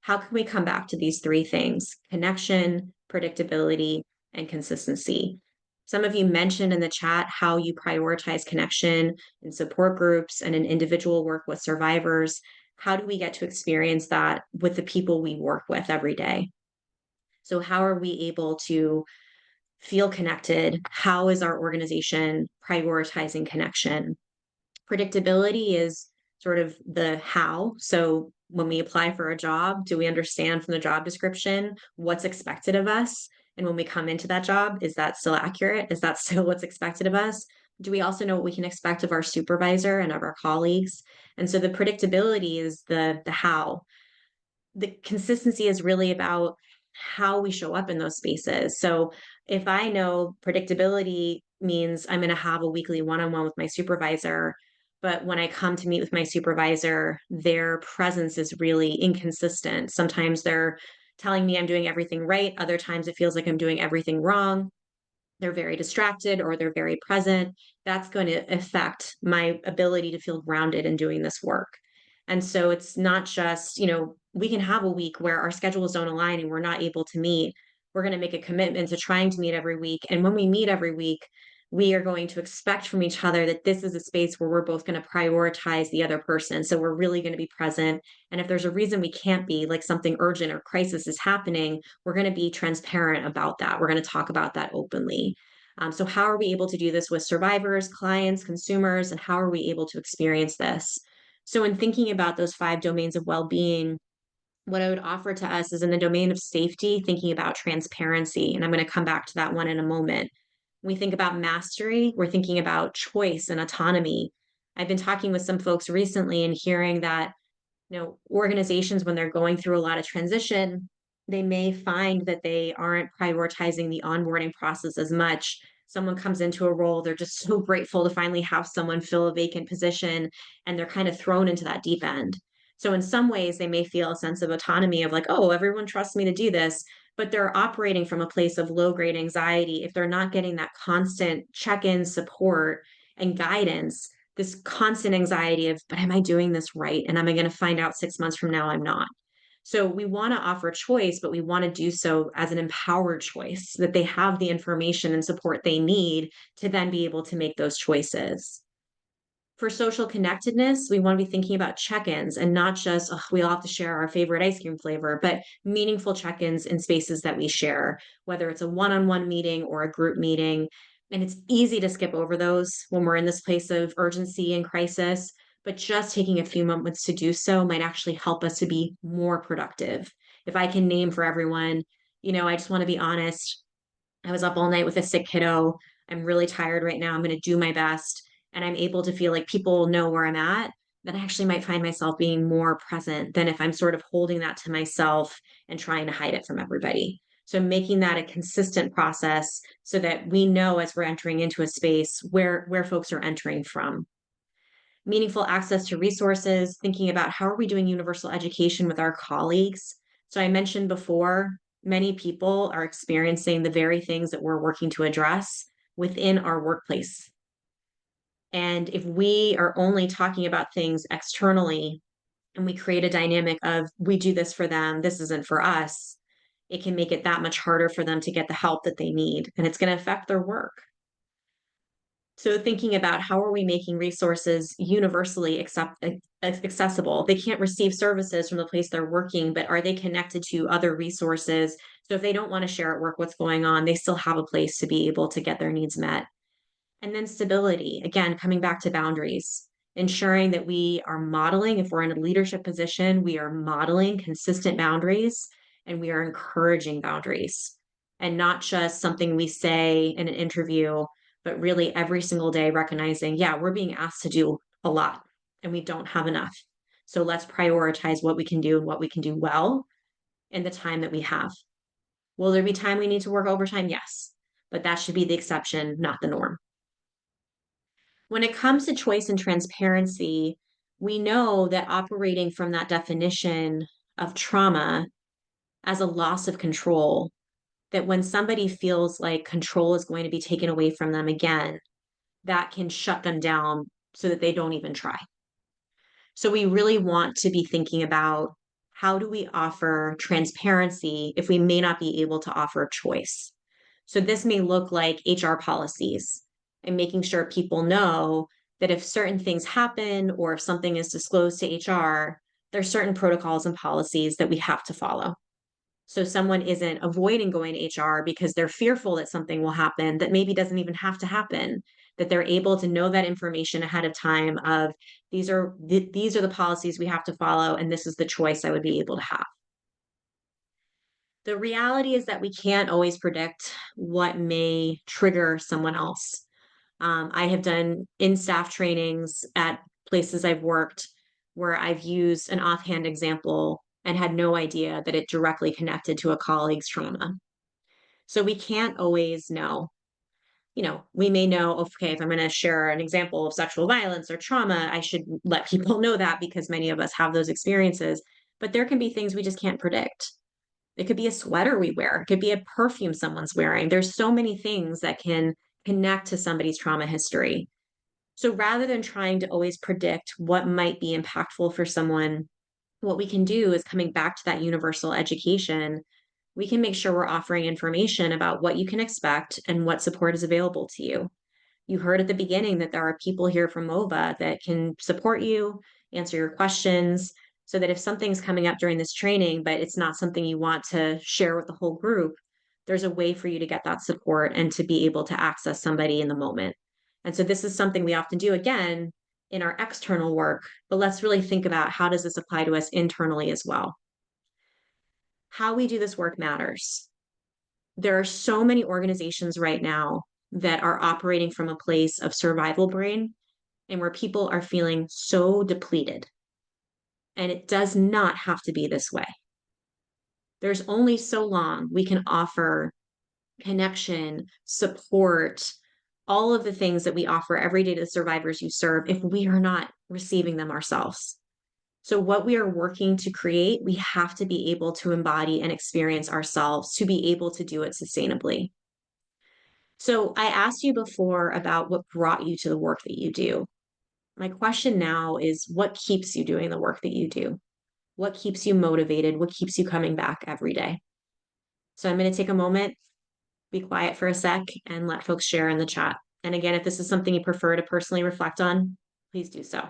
How can we come back to these three things: connection, predictability, and consistency? Some of you mentioned in the chat how you prioritize connection in support groups and in individual work with survivors. How do we get to experience that with the people we work with every day? So, how are we able to feel connected? How is our organization prioritizing connection? Predictability is sort of the how. So when we apply for a job, do we understand from the job description what's expected of us? And when we come into that job, is that still accurate? Is that still what's expected of us? Do we also know what we can expect of our supervisor and of our colleagues? And so the predictability is the how. The consistency is really about how we show up in those spaces. So if I know predictability means I'm going to have a weekly one-on-one with my supervisor, but when I come to meet with my supervisor, their presence is really inconsistent. Sometimes they're telling me I'm doing everything right. Other times it feels like I'm doing everything wrong. They're very distracted or they're very present. That's going to affect my ability to feel grounded in doing this work. And so it's not just, we can have a week where our schedules don't align and we're not able to meet. We're going to make a commitment to trying to meet every week. And when we meet every week, we are going to expect from each other that this is a space where we're both going to prioritize the other person. So we're really going to be present. And if there's a reason we can't be, like something urgent or crisis is happening, we're going to be transparent about that. We're going to talk about that openly. So how are we able to do this with survivors, clients, consumers, and how are we able to experience this? So in thinking about those 5 domains of well-being, what I would offer to us is in the domain of safety, thinking about transparency. And I'm going to come back to that one in a moment. When we think about mastery, we're thinking about choice and autonomy. I've been talking with some folks recently and hearing that, organizations, when they're going through a lot of transition, they may find that they aren't prioritizing the onboarding process as much. Someone comes into a role, they're just so grateful to finally have someone fill a vacant position, and they're kind of thrown into that deep end. So in some ways, they may feel a sense of autonomy of like, oh, everyone trusts me to do this, but they're operating from a place of low grade anxiety if they're not getting that constant check-in support and guidance, this constant anxiety of, but am I doing this right? And am I going to find out 6 months from now I'm not? So we want to offer choice, but we want to do so as an empowered choice, that they have the information and support they need to then be able to make those choices. For social connectedness, we want to be thinking about check-ins and not just, oh, we all have to share our favorite ice cream flavor, but meaningful check-ins in spaces that we share, whether it's a one-on-one meeting or a group meeting. And it's easy to skip over those when we're in this place of urgency and crisis, but just taking a few moments to do so might actually help us to be more productive. If I can name for everyone, I just want to be honest. I was up all night with a sick kiddo. I'm really tired right now. I'm going to do my best. And I'm able to feel like people know where I'm at, then I actually might find myself being more present than if I'm sort of holding that to myself and trying to hide it from everybody. So making that a consistent process so that we know as we're entering into a space where folks are entering from. Meaningful access to resources, thinking about how are we doing universal education with our colleagues. So I mentioned before, many people are experiencing the very things that we're working to address within our workplace. And if we are only talking about things externally and we create a dynamic of we do this for them, this isn't for us, it can make it that much harder for them to get the help that they need. And it's going to affect their work. So thinking about how are we making resources universally accessible? They can't receive services from the place they're working, but are they connected to other resources? So if they don't want to share at work what's going on, they still have a place to be able to get their needs met. And then stability, again, coming back to boundaries, ensuring that we are modeling, if we're in a leadership position, we are modeling consistent boundaries and we are encouraging boundaries and not just something we say in an interview, but really every single day recognizing, yeah, we're being asked to do a lot and we don't have enough. So let's prioritize what we can do and what we can do well in the time that we have. Will there be time we need to work overtime? Yes, but that should be the exception, not the norm. When it comes to choice and transparency, we know that operating from that definition of trauma as a loss of control, that when somebody feels like control is going to be taken away from them again, that can shut them down so that they don't even try. So we really want to be thinking about how do we offer transparency if we may not be able to offer choice. So this may look like HR policies and making sure people know that if certain things happen or if something is disclosed to HR, there's certain protocols and policies that we have to follow. So someone isn't avoiding going to HR because they're fearful that something will happen that maybe doesn't even have to happen, that they're able to know that information ahead of time of these are the policies we have to follow and this is the choice I would be able to have. The reality is that we can't always predict what may trigger someone else. I have done in-staff trainings at places I've worked where I've used an offhand example and had no idea that it directly connected to a colleague's trauma. So we can't always know. We may know, okay, if I'm going to share an example of sexual violence or trauma, I should let people know that because many of us have those experiences. But there can be things we just can't predict. It could be a sweater we wear. It could be a perfume someone's wearing. There's so many things that can connect to somebody's trauma history. So rather than trying to always predict what might be impactful for someone, what we can do is coming back to that universal education, we can make sure we're offering information about what you can expect and what support is available to you. You heard at the beginning that there are people here from MOVA that can support you, answer your questions, so that if something's coming up during this training, but it's not something you want to share with the whole group, there's a way for you to get that support and to be able to access somebody in the moment. And so this is something we often do again in our external work, but let's really think about how does this apply to us internally as well. How we do this work matters. There are so many organizations right now that are operating from a place of survival brain and where people are feeling so depleted. And it does not have to be this way. There's only so long we can offer connection, support, all of the things that we offer every day to the survivors you serve if we are not receiving them ourselves. So, what we are working to create, we have to be able to embody and experience ourselves to be able to do it sustainably. So, I asked you before about what brought you to the work that you do. My question now is what keeps you doing the work that you do? What keeps you motivated? What keeps you coming back every day? So, I'm going to take a moment, be quiet for a sec, and let folks share in the chat. And again, if this is something you prefer to personally reflect on, please do so.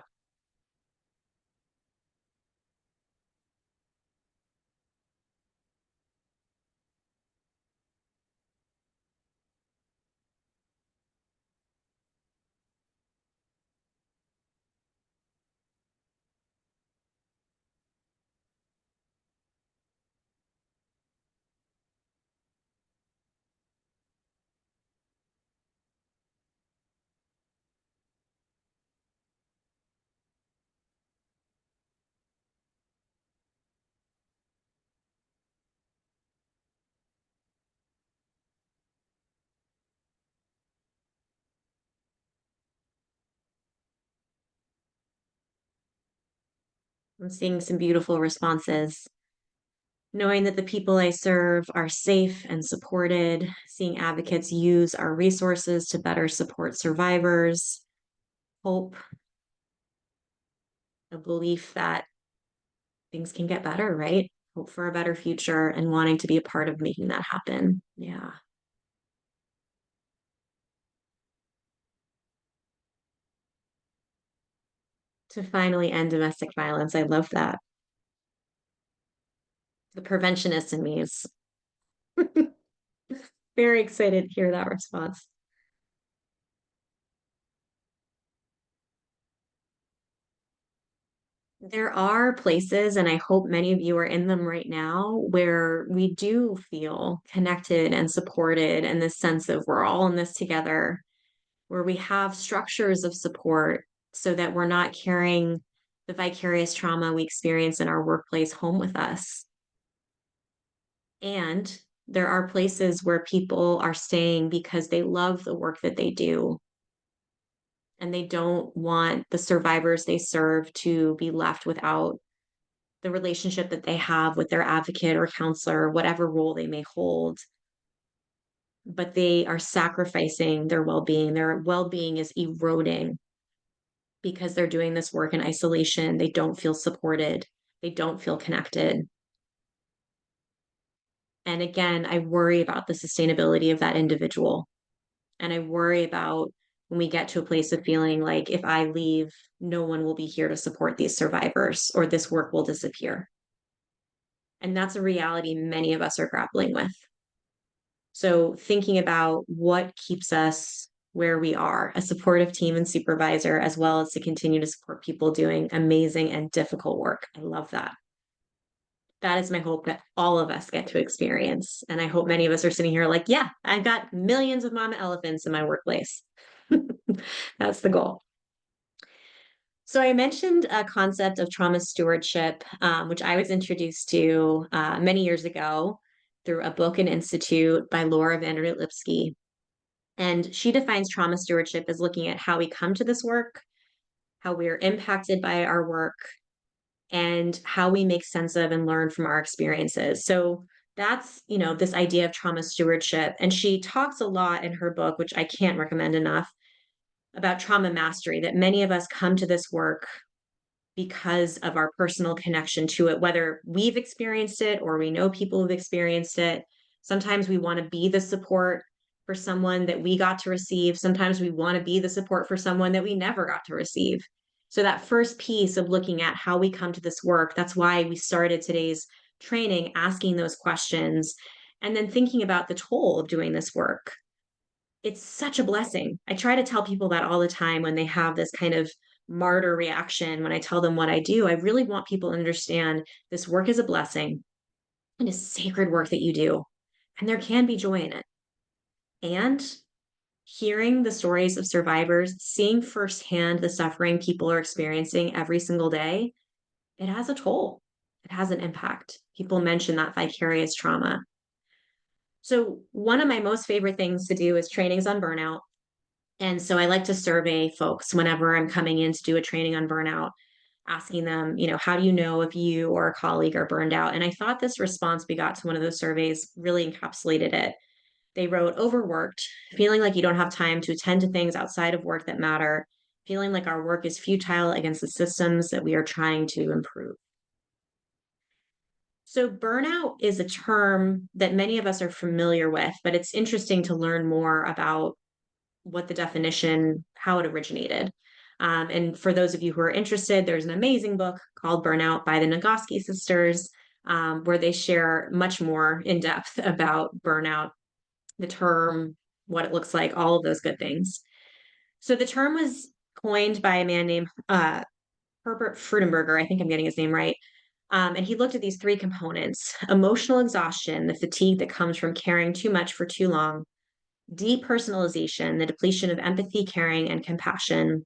I'm seeing some beautiful responses. Knowing that the people I serve are safe and supported, seeing advocates use our resources to better support survivors, hope, a belief that things can get better, right? Hope for a better future and wanting to be a part of making that happen. Yeah. To finally end domestic violence. I love that. The preventionist in me is very excited to hear that response. There are places, and I hope many of you are in them right now, where we do feel connected and supported, and this sense of we're all in this together, where we have structures of support so that we're not carrying the vicarious trauma we experience in our workplace home with us. And there are places where people are staying because they love the work that they do and they don't want the survivors they serve to be left without the relationship that they have with their advocate or counselor, whatever role they may hold. But they are sacrificing their well being. Their well being is eroding because they're doing this work in isolation. They don't feel supported. They don't feel connected. And again, I worry about the sustainability of that individual. And I worry about when we get to a place of feeling like if I leave, no one will be here to support these survivors or this work will disappear. And that's a reality many of us are grappling with. So thinking about what keeps us where we are, a supportive team and supervisor, as well as to continue to support people doing amazing and difficult work. I love that. That is my hope that all of us get to experience. And I hope many of us are sitting here like, yeah, I've got millions of mama elephants in my workplace. That's the goal. So I mentioned a concept of trauma stewardship, which I was introduced to many years ago through a book and institute by Laura Vanderbilt Lipsky. And she defines trauma stewardship as looking at how we come to this work, how we are impacted by our work, and how we make sense of and learn from our experiences. So that's, this idea of trauma stewardship. And she talks a lot in her book, which I can't recommend enough, about trauma mastery, that many of us come to this work because of our personal connection to it, whether we've experienced it or we know people who've experienced it. Sometimes we want to be the support for someone that we got to receive. Sometimes we want to be the support for someone that we never got to receive. So that first piece of looking at how we come to this work, that's why we started today's training, asking those questions, and then thinking about the toll of doing this work. It's such a blessing. I try to tell people that all the time when they have this kind of martyr reaction. When I tell them what I do, I really want people to understand this work is a blessing and a sacred work that you do. And there can be joy in it. And hearing the stories of survivors, seeing firsthand the suffering people are experiencing every single day, it has a toll. It has an impact. People mention that vicarious trauma. So one of my most favorite things to do is trainings on burnout. And so I like to survey folks whenever I'm coming in to do a training on burnout, asking them, how do you know if you or a colleague are burned out? And I thought this response we got to one of those surveys really encapsulated it. They wrote, overworked, feeling like you don't have time to attend to things outside of work that matter, feeling like our work is futile against the systems that we are trying to improve. So burnout is a term that many of us are familiar with, but it's interesting to learn more about what the definition, how it originated. And for those of you who are interested, there's an amazing book called Burnout by the Nagoski sisters, where they share much more in depth about burnout, the term, what it looks like, all of those good things. So the term was coined by a man named Herbert Freudenberger. I think I'm getting his name right. And he looked at these three components: emotional exhaustion, the fatigue that comes from caring too much for too long; depersonalization, the depletion of empathy, caring, and compassion;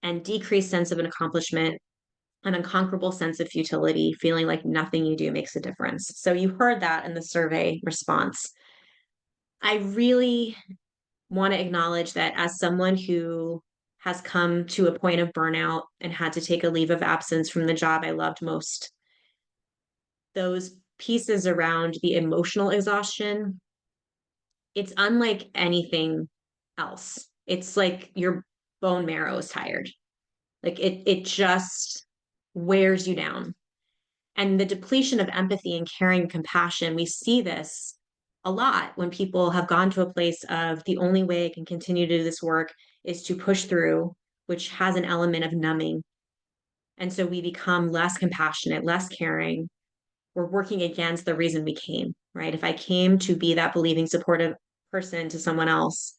and decreased sense of an accomplishment, an unconquerable sense of futility, feeling like nothing you do makes a difference. So you heard that in the survey response. I really want to acknowledge that as someone who has come to a point of burnout and had to take a leave of absence from the job I loved most, those pieces around the emotional exhaustion, it's unlike anything else. It's like your bone marrow is tired. Like it just wears you down. And the depletion of empathy and caring and compassion, we see this a lot when people have gone to a place of the only way I can continue to do this work is to push through, which has an element of numbing. And so we become less compassionate, less caring. We're working against the reason we came, right? If I came to be that believing, supportive person to someone else,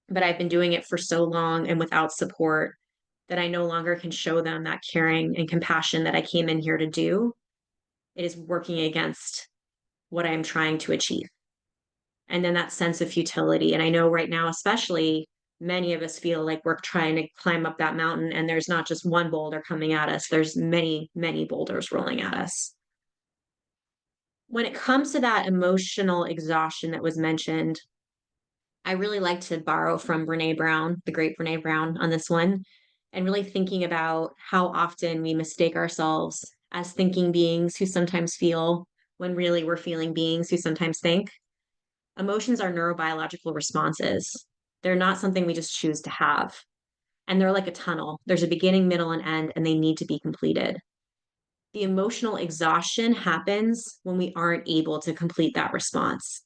but I've been doing it for so long and without support that I no longer can show them that caring and compassion that I came in here to do, it is working against what I'm trying to achieve. And then that sense of futility. And I know right now, especially, many of us feel like we're trying to climb up that mountain and there's not just one boulder coming at us, there's many, many boulders rolling at us. When it comes to that emotional exhaustion that was mentioned, I really like to borrow from Brene Brown, the great Brene Brown, on this one, and really thinking about how often we mistake ourselves as thinking beings who sometimes feel when really we're feeling beings who sometimes think. Emotions are neurobiological responses. They're not something we just choose to have. and they're like a tunnel. There's a beginning, middle, and end, and they need to be completed. The emotional exhaustion happens when we aren't able to complete that response.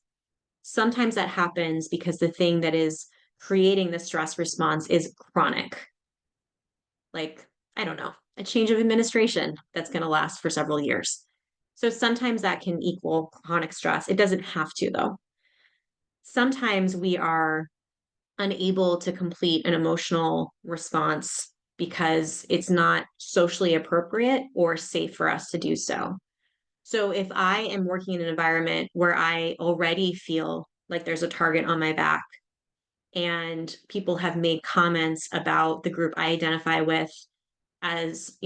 Sometimes that happens because the thing that is creating the stress response is chronic. Like, I don't know, a change of administration that's going to last for several years. So sometimes that can equal chronic stress. It doesn't have to, though. Sometimes we are unable to complete an emotional response because it's not socially appropriate or safe for us to do so. So if I am working in an environment where I already feel like there's a target on my back and people have made comments about the group I identify with as,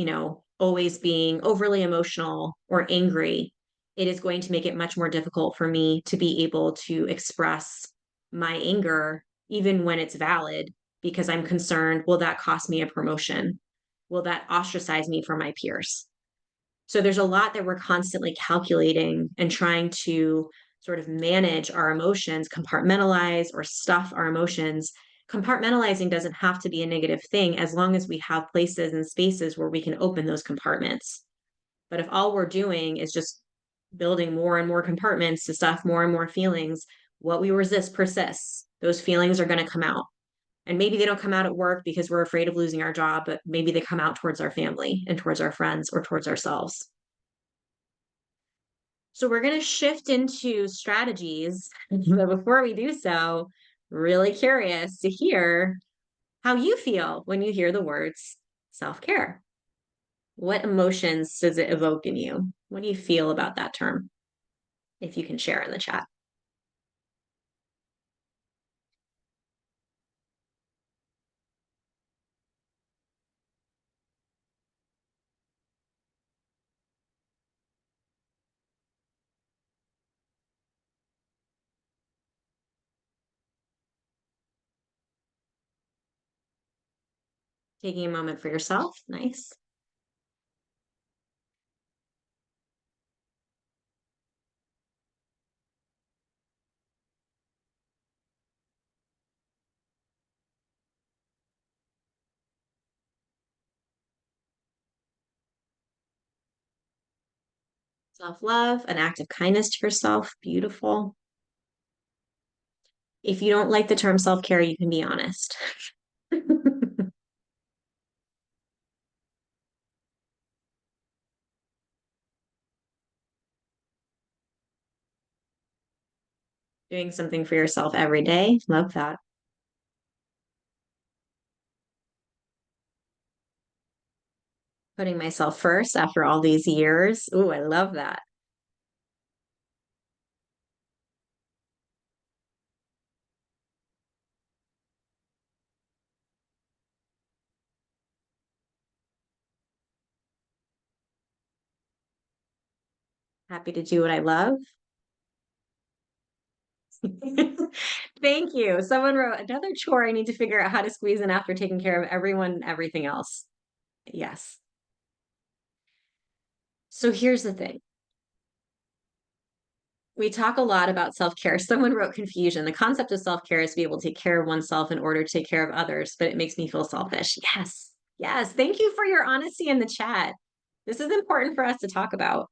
always being overly emotional or angry, it is going to make it much more difficult for me to be able to express my anger, even when it's valid, because I'm concerned, will that cost me a promotion? Will that ostracize me from my peers? So there's a lot that we're constantly calculating and trying to sort of manage our emotions, compartmentalize or stuff our emotions. Compartmentalizing doesn't have to be a negative thing as long as we have places and spaces where we can open those compartments. But if all we're doing is just building more and more compartments to stuff more and more feelings, what we resist persists. Those feelings are going to come out. And maybe they don't come out at work because we're afraid of losing our job, but maybe they come out towards our family and towards our friends or towards ourselves. So we're going to shift into strategies. But before we do so, really curious to hear how you feel when you hear the words self-care. What emotions does it evoke in you? What do you feel about that term? If you can share in the chat. Taking a moment for yourself. Nice. Self-love, an act of kindness to yourself. Beautiful. If you don't like the term self-care, you can be honest. Doing something for yourself every day. Love that. Putting myself first after all these years. Ooh, I love that. Happy to do what I love. Thank you. Someone wrote another chore I need to figure out how to squeeze in after taking care of everyone and everything else. Yes. So here's the thing. We talk a lot about self-care. Someone wrote confusion. The concept of self-care is to be able to take care of oneself in order to take care of others, but it makes me feel selfish. Yes. Yes. Thank you for your honesty in the chat. This is important for us to talk about.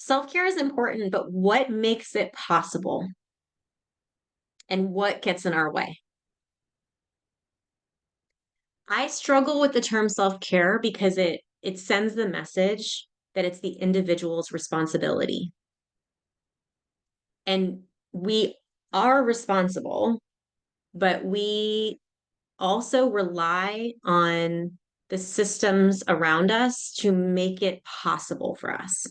Self-care is important, but what makes it possible? And what gets in our way? I struggle with the term self-care because it sends the message that it's the individual's responsibility. And we are responsible, but we also rely on the systems around us to make it possible for us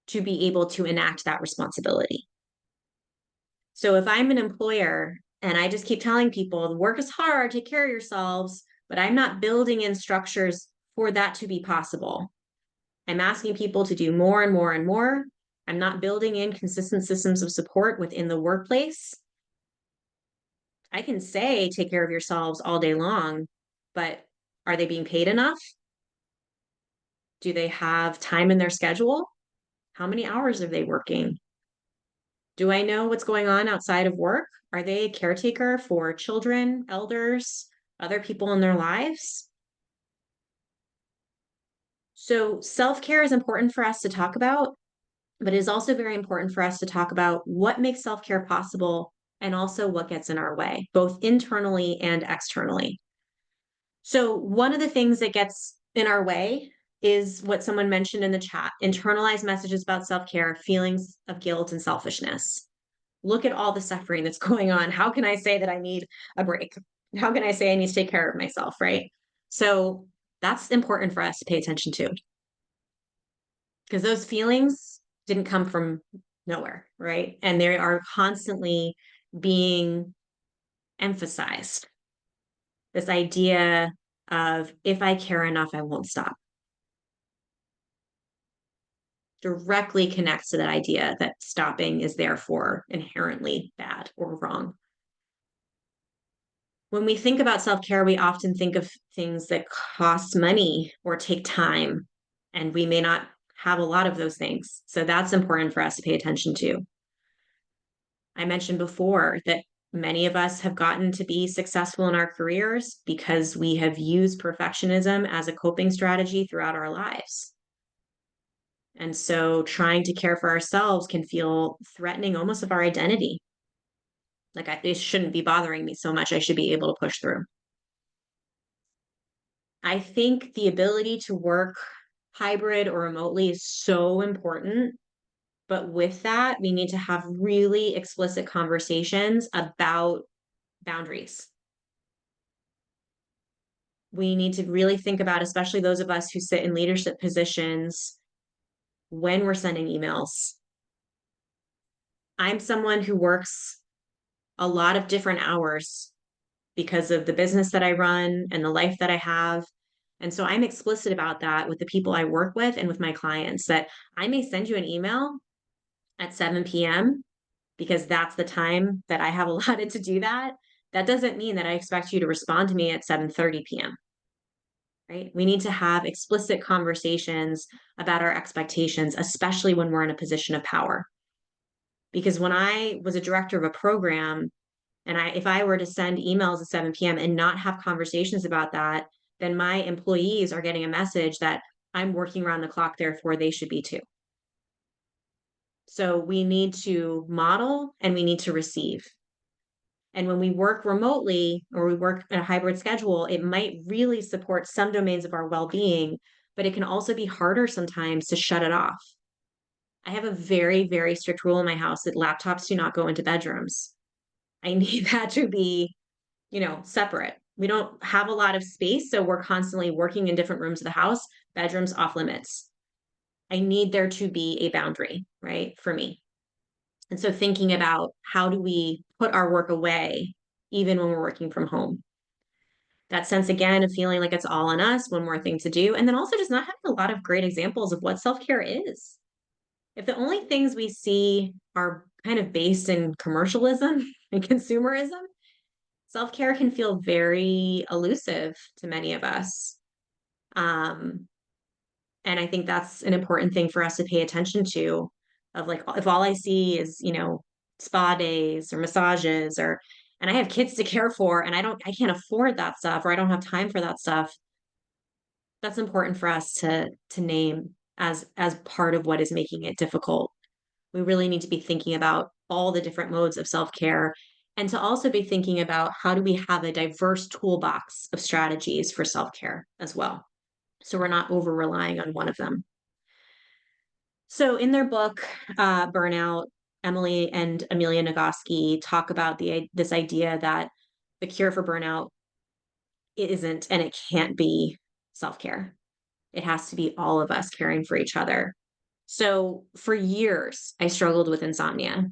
to be able to enact that responsibility. So if I'm an employer and I just keep telling people, work is hard, take care of yourselves, but I'm not building in structures for that to be possible. I'm asking people to do more and more and more. I'm not building in consistent systems of support within the workplace. I can say, take care of yourselves all day long, but are they being paid enough? Do they have time in their schedule? How many hours are they working? Do I know what's going on outside of work? Are they a caretaker for children, elders, other people in their lives? So self-care is important for us to talk about, but it is also very important for us to talk about what makes self-care possible and also what gets in our way, both internally and externally. So one of the things that gets in our way is what someone mentioned in the chat, internalized messages about self-care, feelings of guilt and selfishness. Look at all the suffering that's going on. How can I say that I need a break? How can I say I need to take care of myself, right? So that's important for us to pay attention to, because those feelings didn't come from nowhere, right? And they are constantly being emphasized. This idea of if I care enough, I won't stop directly connects to that idea that stopping is therefore inherently bad or wrong. When we think about self-care, we often think of things that cost money or take time, and we may not have a lot of those things. So that's important for us to pay attention to. I mentioned before that many of us have gotten to be successful in our careers because we have used perfectionism as a coping strategy throughout our lives. And so trying to care for ourselves can feel threatening almost of our identity. Like, this shouldn't be bothering me so much. I should be able to push through. I think the ability to work hybrid or remotely is so important. But with that, we need to have really explicit conversations about boundaries. We need to really think about, especially those of us who sit in leadership positions, when we're sending emails. I'm someone who works a lot of different hours because of the business that I run and the life that I have. And so I'm explicit about that with the people I work with and with my clients, that I may send you an email at 7 p.m. because that's the time that I have allotted to do that. That doesn't mean that I expect you to respond to me at 7:30 p.m. Right? We need to have explicit conversations about our expectations, especially when we're in a position of power. Because when I was a director of a program, and if I were to send emails at 7 p.m. and not have conversations about that, then my employees are getting a message that I'm working around the clock, therefore they should be too. So we need to model and we need to receive. And when we work remotely or we work in a hybrid schedule, it might really support some domains of our well-being, but it can also be harder sometimes to shut it off. I have a very, very strict rule in my house that laptops do not go into bedrooms. I need that to be, separate. We don't have a lot of space, so we're constantly working in different rooms of the house, bedrooms off limits. I need there to be a boundary, right, for me. And so thinking about how do we put our work away even when we're working from home? That sense again of feeling like it's all on us, one more thing to do. And then also just not having a lot of great examples of what self-care is. If the only things we see are kind of based in commercialism and consumerism, self-care can feel very elusive to many of us. And I think that's an important thing for us to pay attention to, of like, if all I see is, spa days or massages, and I have kids to care for and I can't afford that stuff, or I don't have time for that stuff. That's important for us to name as part of what is making it difficult. We really need to be thinking about all the different modes of self-care, and to also be thinking about how do we have a diverse toolbox of strategies for self-care as well, so we're not over relying on one of them. So in their book, Burnout, Emily and Amelia Nagoski talk about this idea that the cure for burnout isn't and it can't be self-care. It has to be all of us caring for each other. So for years, I struggled with insomnia.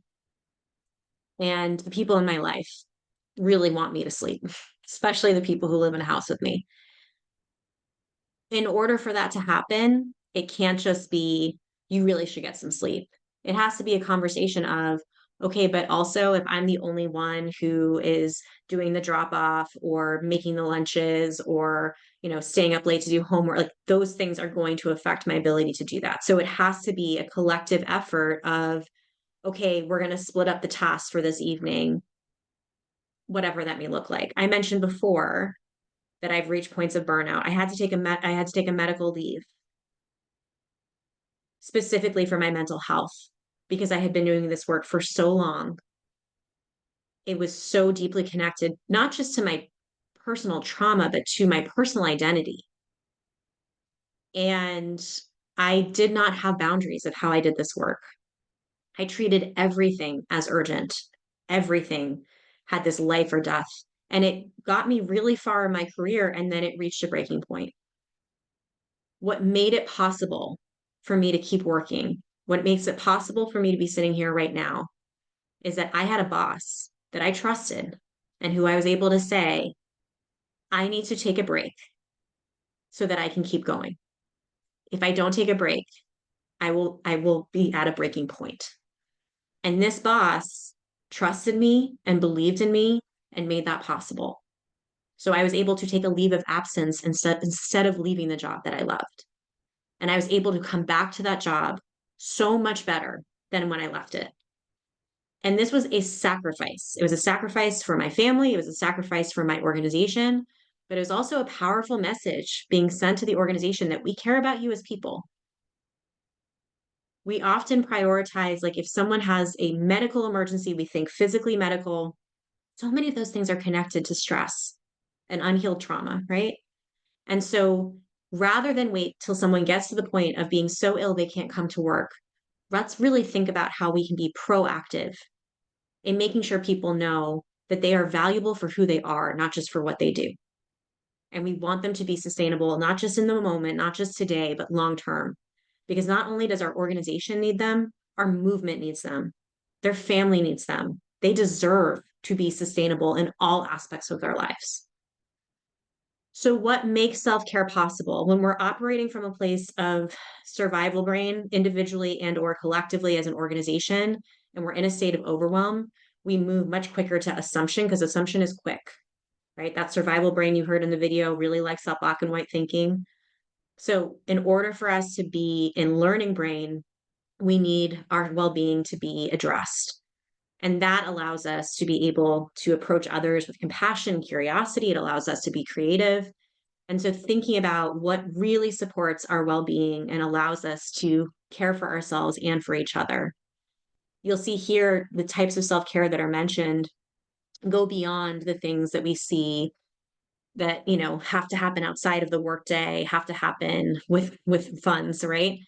And the people in my life really want me to sleep, especially the people who live in a house with me. In order for that to happen, it can't just be, you really should get some sleep. It has to be a conversation of, okay, but also if I'm the only one who is doing the drop off or making the lunches or, staying up late to do homework, like those things are going to affect my ability to do that. So it has to be a collective effort of, okay, we're going to split up the tasks for this evening. whatever that may look like. I mentioned before that I've reached points of burnout. I had to take a medical leave specifically for my mental health because I had been doing this work for so long. It was so deeply connected, not just to my personal trauma, but to my personal identity. And I did not have boundaries of how I did this work. I treated everything as urgent. Everything had this life or death. And it got me really far in my career, and then it reached a breaking point. What made it possible for me to keep working, what makes it possible for me to be sitting here right now, is that I had a boss that I trusted and who I was able to say, I need to take a break so that I can keep going. If I don't take a break, I will be at a breaking point. And this boss trusted me and believed in me and made that possible. So I was able to take a leave of absence instead of leaving the job that I loved. And I was able to come back to that job so much better than when I left it. And this was a sacrifice. It was a sacrifice for my family. It was a sacrifice for my organization, but it was also a powerful message being sent to the organization that we care about you as people. We often prioritize, like if someone has a medical emergency, we think physically medical. So many of those things are connected to stress and unhealed trauma, right? And so rather than wait till someone gets to the point of being so ill they can't come to work, let's really think about how we can be proactive in making sure people know that they are valuable for who they are, not just for what they do. And we want them to be sustainable, not just in the moment, not just today, but long term. Because not only does our organization need them, our movement needs them, their family needs them. They deserve to be sustainable in all aspects of their lives. So, what makes self care possible when we're operating from a place of survival brain, individually and/or collectively as an organization, and we're in a state of overwhelm? We move much quicker to assumption because assumption is quick, right? That survival brain you heard in the video really likes that black and white thinking. So, in order for us to be in learning brain, we need our well being to be addressed. And that allows us to be able to approach others with compassion, curiosity. It allows us to be creative. And so, thinking about what really supports our well being and allows us to care for ourselves and for each other. You'll see here the types of self care that are mentioned go beyond the things that we see that have to happen outside of the workday, have to happen with funds, right?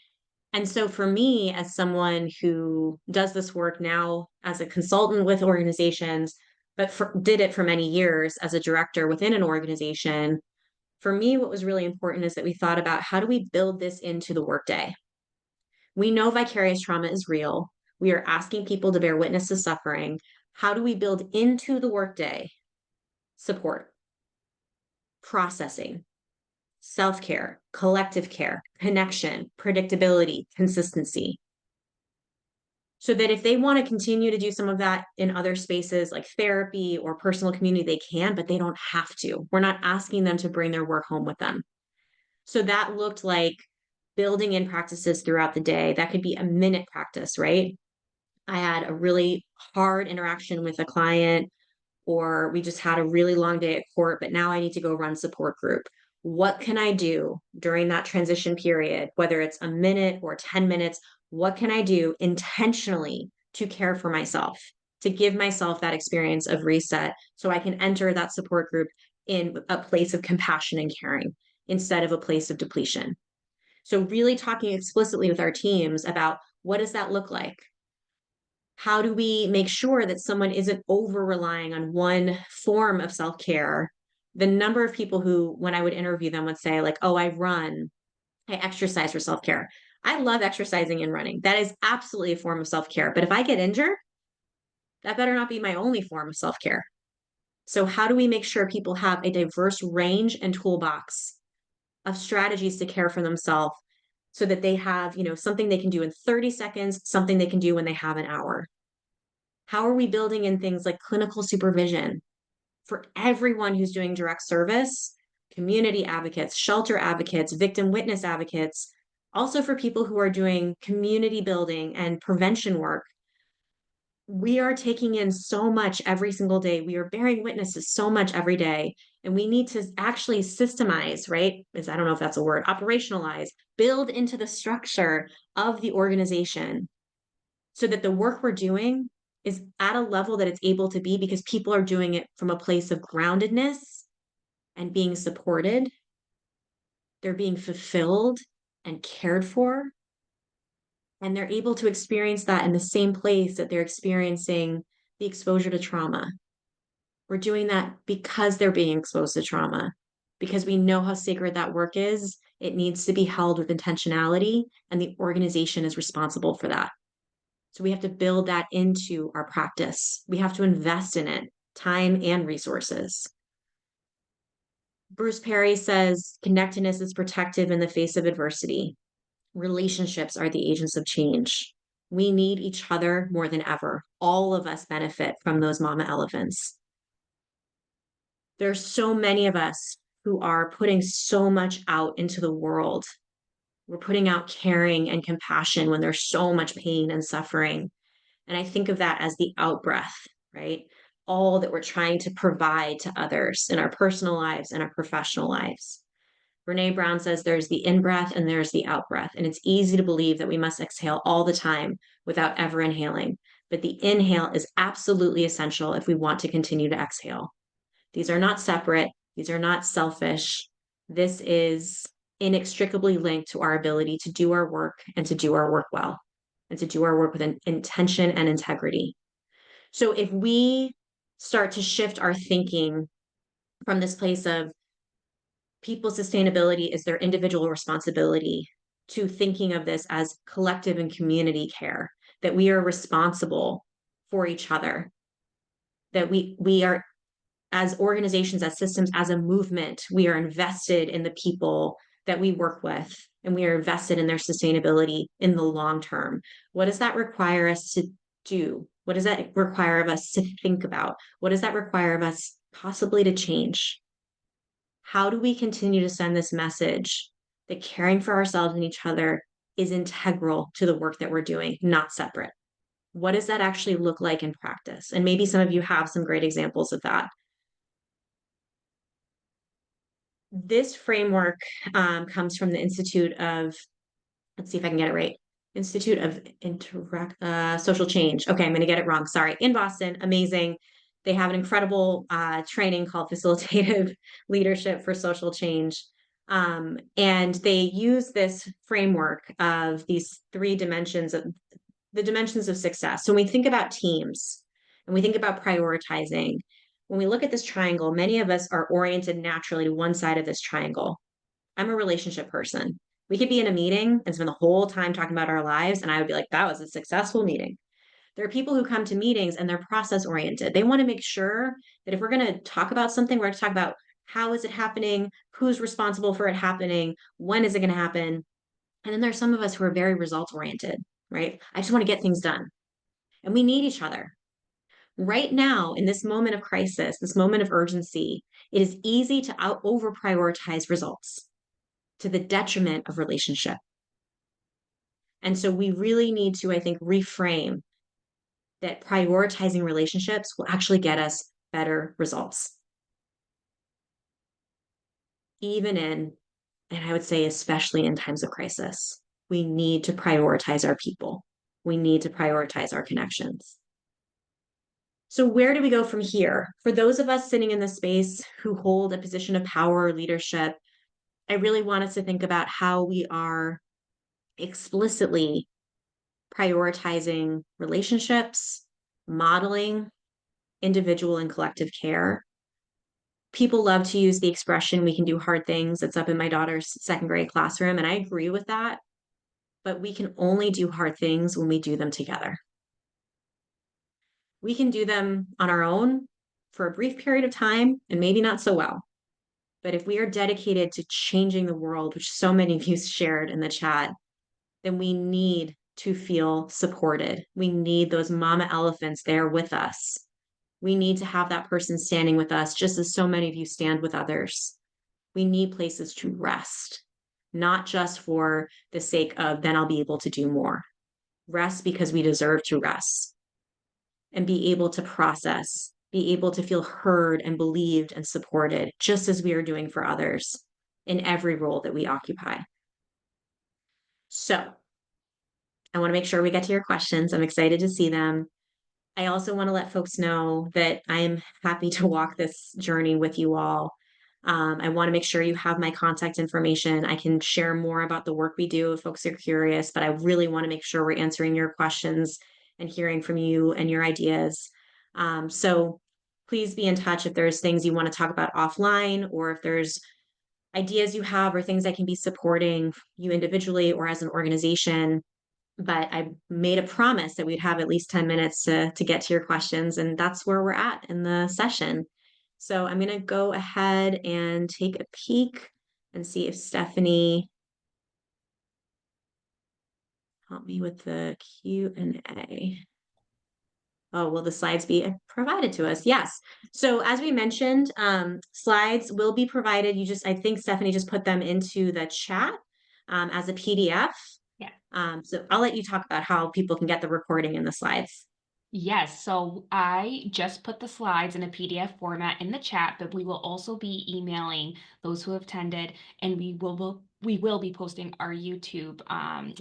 And so for me, as someone who does this work now as a consultant with organizations, but did it for many years as a director within an organization, for me, what was really important is that we thought about how do we build this into the workday? We know vicarious trauma is real. We are asking people to bear witness to suffering. How do we build into the workday support, processing, self-care, collective care, connection, predictability, consistency? So that if they want to continue to do some of that in other spaces like therapy or personal community, they can, but they don't have to. We're not asking them to bring their work home with them. So that looked like building in practices throughout the day. That could be a minute practice, right? I had a really hard interaction with a client, or we just had a really long day at court, but now I need to go run support group. What can I do during that transition period, whether it's a minute or 10 minutes? What can I do intentionally to care for myself, to give myself that experience of reset so I can enter that support group in a place of compassion and caring instead of a place of depletion? So really talking explicitly with our teams about what does that look like? How do we make sure that someone isn't over relying on one form of self-care? The number of people who, when I would interview them, would say like, oh, I run, I exercise for self-care. I love exercising and running. That is absolutely a form of self-care. But if I get injured, that better not be my only form of self-care. So how do we make sure people have a diverse range and toolbox of strategies to care for themselves so that they have, something they can do in 30 seconds, something they can do when they have an hour? How are we building in things like clinical supervision for everyone who's doing direct service, community advocates, shelter advocates, victim witness advocates, also for people who are doing community building and prevention work? We are taking in so much every single day. We are bearing witness to so much every day. And we need to actually systemize, right? I don't know if that's a word, operationalize, build into the structure of the organization so that the work we're doing is at a level that it's able to be because people are doing it from a place of groundedness and being supported. They're being fulfilled and cared for. And they're able to experience that in the same place that they're experiencing the exposure to trauma. We're doing that because they're being exposed to trauma, because we know how sacred that work is. It needs to be held with intentionality, and the organization is responsible for that. So we have to build that into our practice. We have to invest in it, time and resources. Bruce Perry says connectedness is protective in the face of adversity. Relationships are the agents of change. We need each other more than ever. All of us benefit from those mama elephants. There's so many of us who are putting so much out into the world. We're putting out caring and compassion when there's so much pain and suffering. And I think of that as the out breath, right? All that we're trying to provide to others in our personal lives and our professional lives. Brene Brown says there's the in breath and there's the out breath. And it's easy to believe that we must exhale all the time without ever inhaling. But the inhale is absolutely essential if we want to continue to exhale. These are not separate. These are not selfish. This is inextricably linked to our ability to do our work and to do our work well and to do our work with an intention and integrity. So if we start to shift our thinking from this place of people's sustainability is their individual responsibility to thinking of this as collective and community care, that we are responsible for each other, that we are as organizations, as systems, as a movement, we are invested in the people that we work with, and we are invested in their sustainability in the long term. What does that require us to do? What does that require of us to think about? What does that require of us possibly to change? How do we continue to send this message that caring for ourselves and each other is integral to the work that we're doing, not separate? What does that actually look like in practice? And maybe some of you have some great examples of that. This framework comes from the Institute of, let's see if I can get it right, Institute of Social Change. Okay, I'm going to get it wrong. Sorry. In Boston, amazing. They have an incredible training called Facilitative Leadership for Social Change. And they use this framework of these three dimensions of the dimensions of success. So when we think about teams and we think about prioritizing, when we look at this triangle, many of us are oriented naturally to one side of this triangle. I'm a relationship person. We could be in a meeting and spend the whole time talking about our lives, and I would be like, that was a successful meeting. There are people who come to meetings and they're process oriented. They want to make sure that if we're going to talk about something, we're going to talk about how is it happening, who's responsible for it happening, when is it going to happen. And then there's some of us who are very results oriented, right? I just want to get things done. And we need each other. Right now, in this moment of crisis, this moment of urgency, it is easy to over prioritize results to the detriment of relationship. And so we really need to, I think, reframe that prioritizing relationships will actually get us better results. Even in, and I would say especially in times of crisis, we need to prioritize our people. We need to prioritize our connections. So where do we go from here? For those of us sitting in the space who hold a position of power or leadership, I really want us to think about how we are explicitly prioritizing relationships, modeling individual and collective care. People love to use the expression, we can do hard things. That's up in my daughter's second grade classroom, and I agree with that. But we can only do hard things when we do them together. We can do them on our own for a brief period of time and maybe not so well. But if we are dedicated to changing the world, which so many of you shared in the chat, then we need to feel supported. We need those mama elephants there with us. We need to have that person standing with us, just as so many of you stand with others. We need places to rest, not just for the sake of then I'll be able to do more. Rest because we deserve to rest. and be able to process, be able to feel heard and believed and supported, just as we are doing for others in every role that we occupy. So I want to make sure we get to your questions. I'm excited to see them. I also want to let folks know that I am happy to walk this journey with you all. I want to make sure you have my contact information. I can share more about the work we do if folks are curious, but I really want to make sure we're answering your questions and hearing from you and your ideas. So please be in touch if there's things you want to talk about offline, or if there's ideas you have or things I can be supporting you individually or as an organization. But I made a promise that we'd have at least 10 minutes to get to your questions, and that's where we're at in the session. So I'm going to go ahead and take a peek and see if Stephanie help me with the Q&A. Oh, will the slides be provided to us? Yes. So as we mentioned, slides will be provided. I think Stephanie just put them into the chat as a PDF.
Yeah.
So I'll let you talk about how people can get the recording and the slides.
Yes, so I just put the slides in a PDF format in the chat, but we will also be emailing those who have attended, and we will be posting our YouTube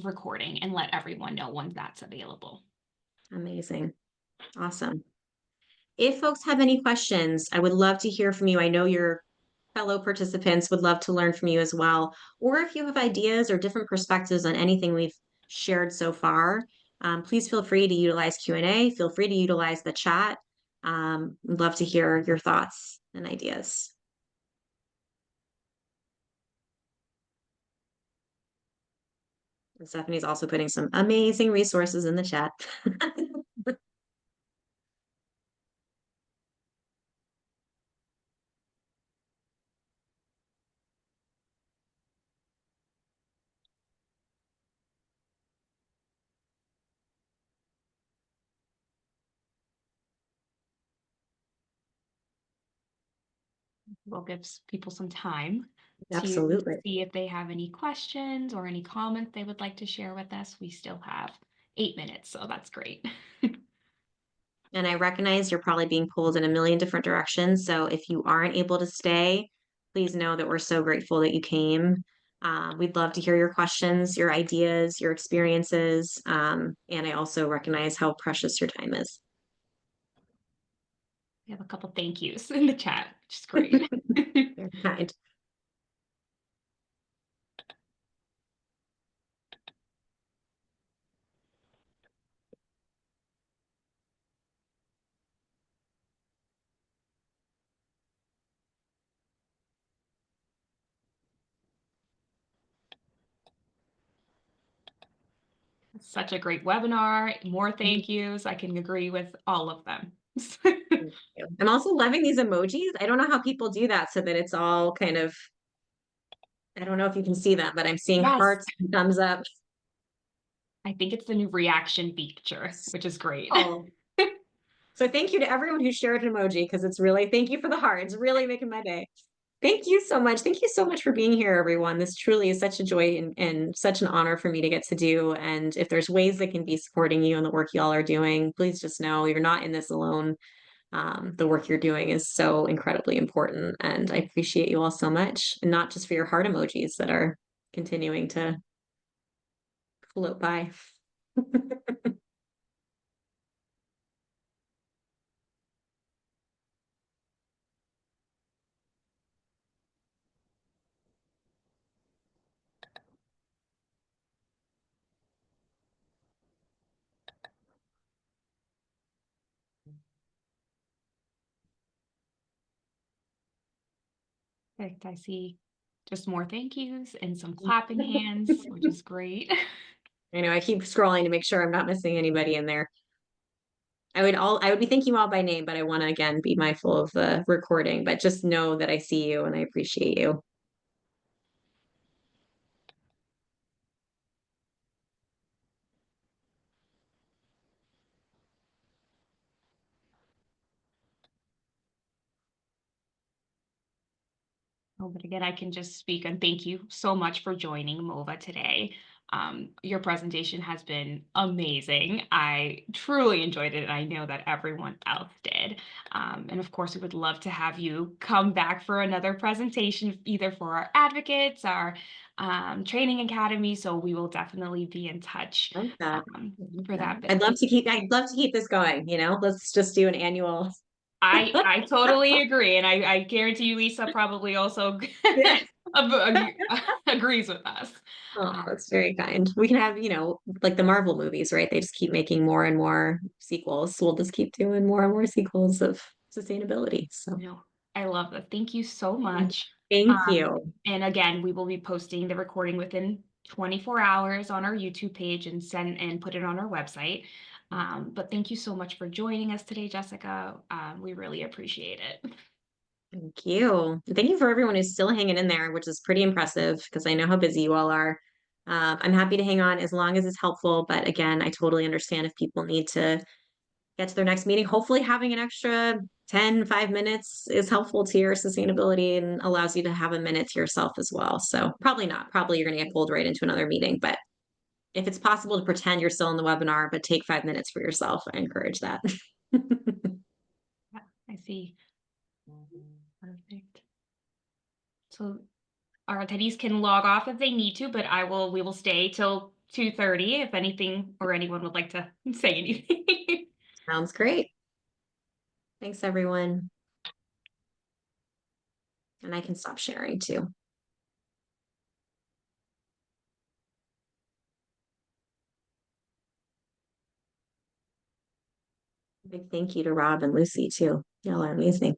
recording and let everyone know when that's available.
Amazing. Awesome. If folks have any questions, I would love to hear from you. I know your fellow participants would love to learn from you as well. Or if you have ideas or different perspectives on anything we've shared so far, please feel free to utilize Q&A. Feel free to utilize the chat. We'd love to hear your thoughts and ideas. And Stephanie's also putting some amazing resources in the chat.
We'll give people some time to
Absolutely.
see if they have any questions or any comments they would like to share with us. We still have 8 minutes, so that's great.
And I recognize you're probably being pulled in a million different directions. So if you aren't able to stay, please know that we're so grateful that you came. We'd love to hear your questions, your ideas, your experiences. And I also recognize how precious your time is.
We have a couple thank yous in the chat, which is great.
Very kind.
Such a great webinar. More thank yous. I can agree with all of them.
Thank you. I'm also loving these emojis. I don't know how people do that so that it's all kind of, I don't know if you can see them, but I'm seeing
Yes.
hearts and thumbs up.
I think it's the new reaction feature, which is great.
Oh. So thank you to everyone who shared an emoji, because it's really, thank you for the heart. It's really making my day. Thank you so much. Thank you so much for being here, everyone. This truly is such a joy and such an honor for me to get to do. And if there's ways that can be supporting you and the work y'all are doing, please just know you're not in this alone. The work you're doing is so incredibly important. And I appreciate you all so much. And not just for your heart emojis that are continuing to float by.
Perfect. I see just more thank yous and some clapping hands, which is great.
I know I keep scrolling to make sure I'm not missing anybody in there. I would be thanking you all by name, but I want to again be mindful of the recording, but just know that I see you and I appreciate you.
Oh, but again, I can just speak and thank you so much for joining MOVA today. Your presentation has been amazing. I truly enjoyed it, and I know that everyone else did. And of course, we would love to have you come back for another presentation, either for our advocates, our training academy. So we will definitely be in touch
Love that.
for that. But
I'd love to keep this going, let's just do an annual.
I totally agree, and I guarantee you, Lisa probably also
Yeah.
agrees with us.
Oh, that's very kind. We can have, like the Marvel movies, right? They just keep making more and more sequels. We'll just keep doing more and more sequels of sustainability. So
No, I love that. Thank you so much.
thank you.
And again, we will be posting the recording within 24 hours on our YouTube page and put it on our website. But thank you so much for joining us today, Jessica. We really appreciate it.
Thank you. Thank you for everyone who's still hanging in there, which is pretty impressive because I know how busy you all are. I'm happy to hang on as long as it's helpful. But again, I totally understand if people need to get to their next meeting. Hopefully, having an extra 5 minutes is helpful to your sustainability and allows you to have a minute to yourself as well. So, probably not. Probably you're going to get pulled right into another meeting. But if it's possible to pretend you're still in the webinar, but take 5 minutes for yourself, I encourage that.
Yeah, I see. Perfect. So our attendees can log off if they need to, but we will stay till 2:30 if anything or anyone would like to say anything.
Sounds great. Thanks, everyone. And I can stop sharing too. Big thank you to Rob and Lucy too. Y'all are amazing.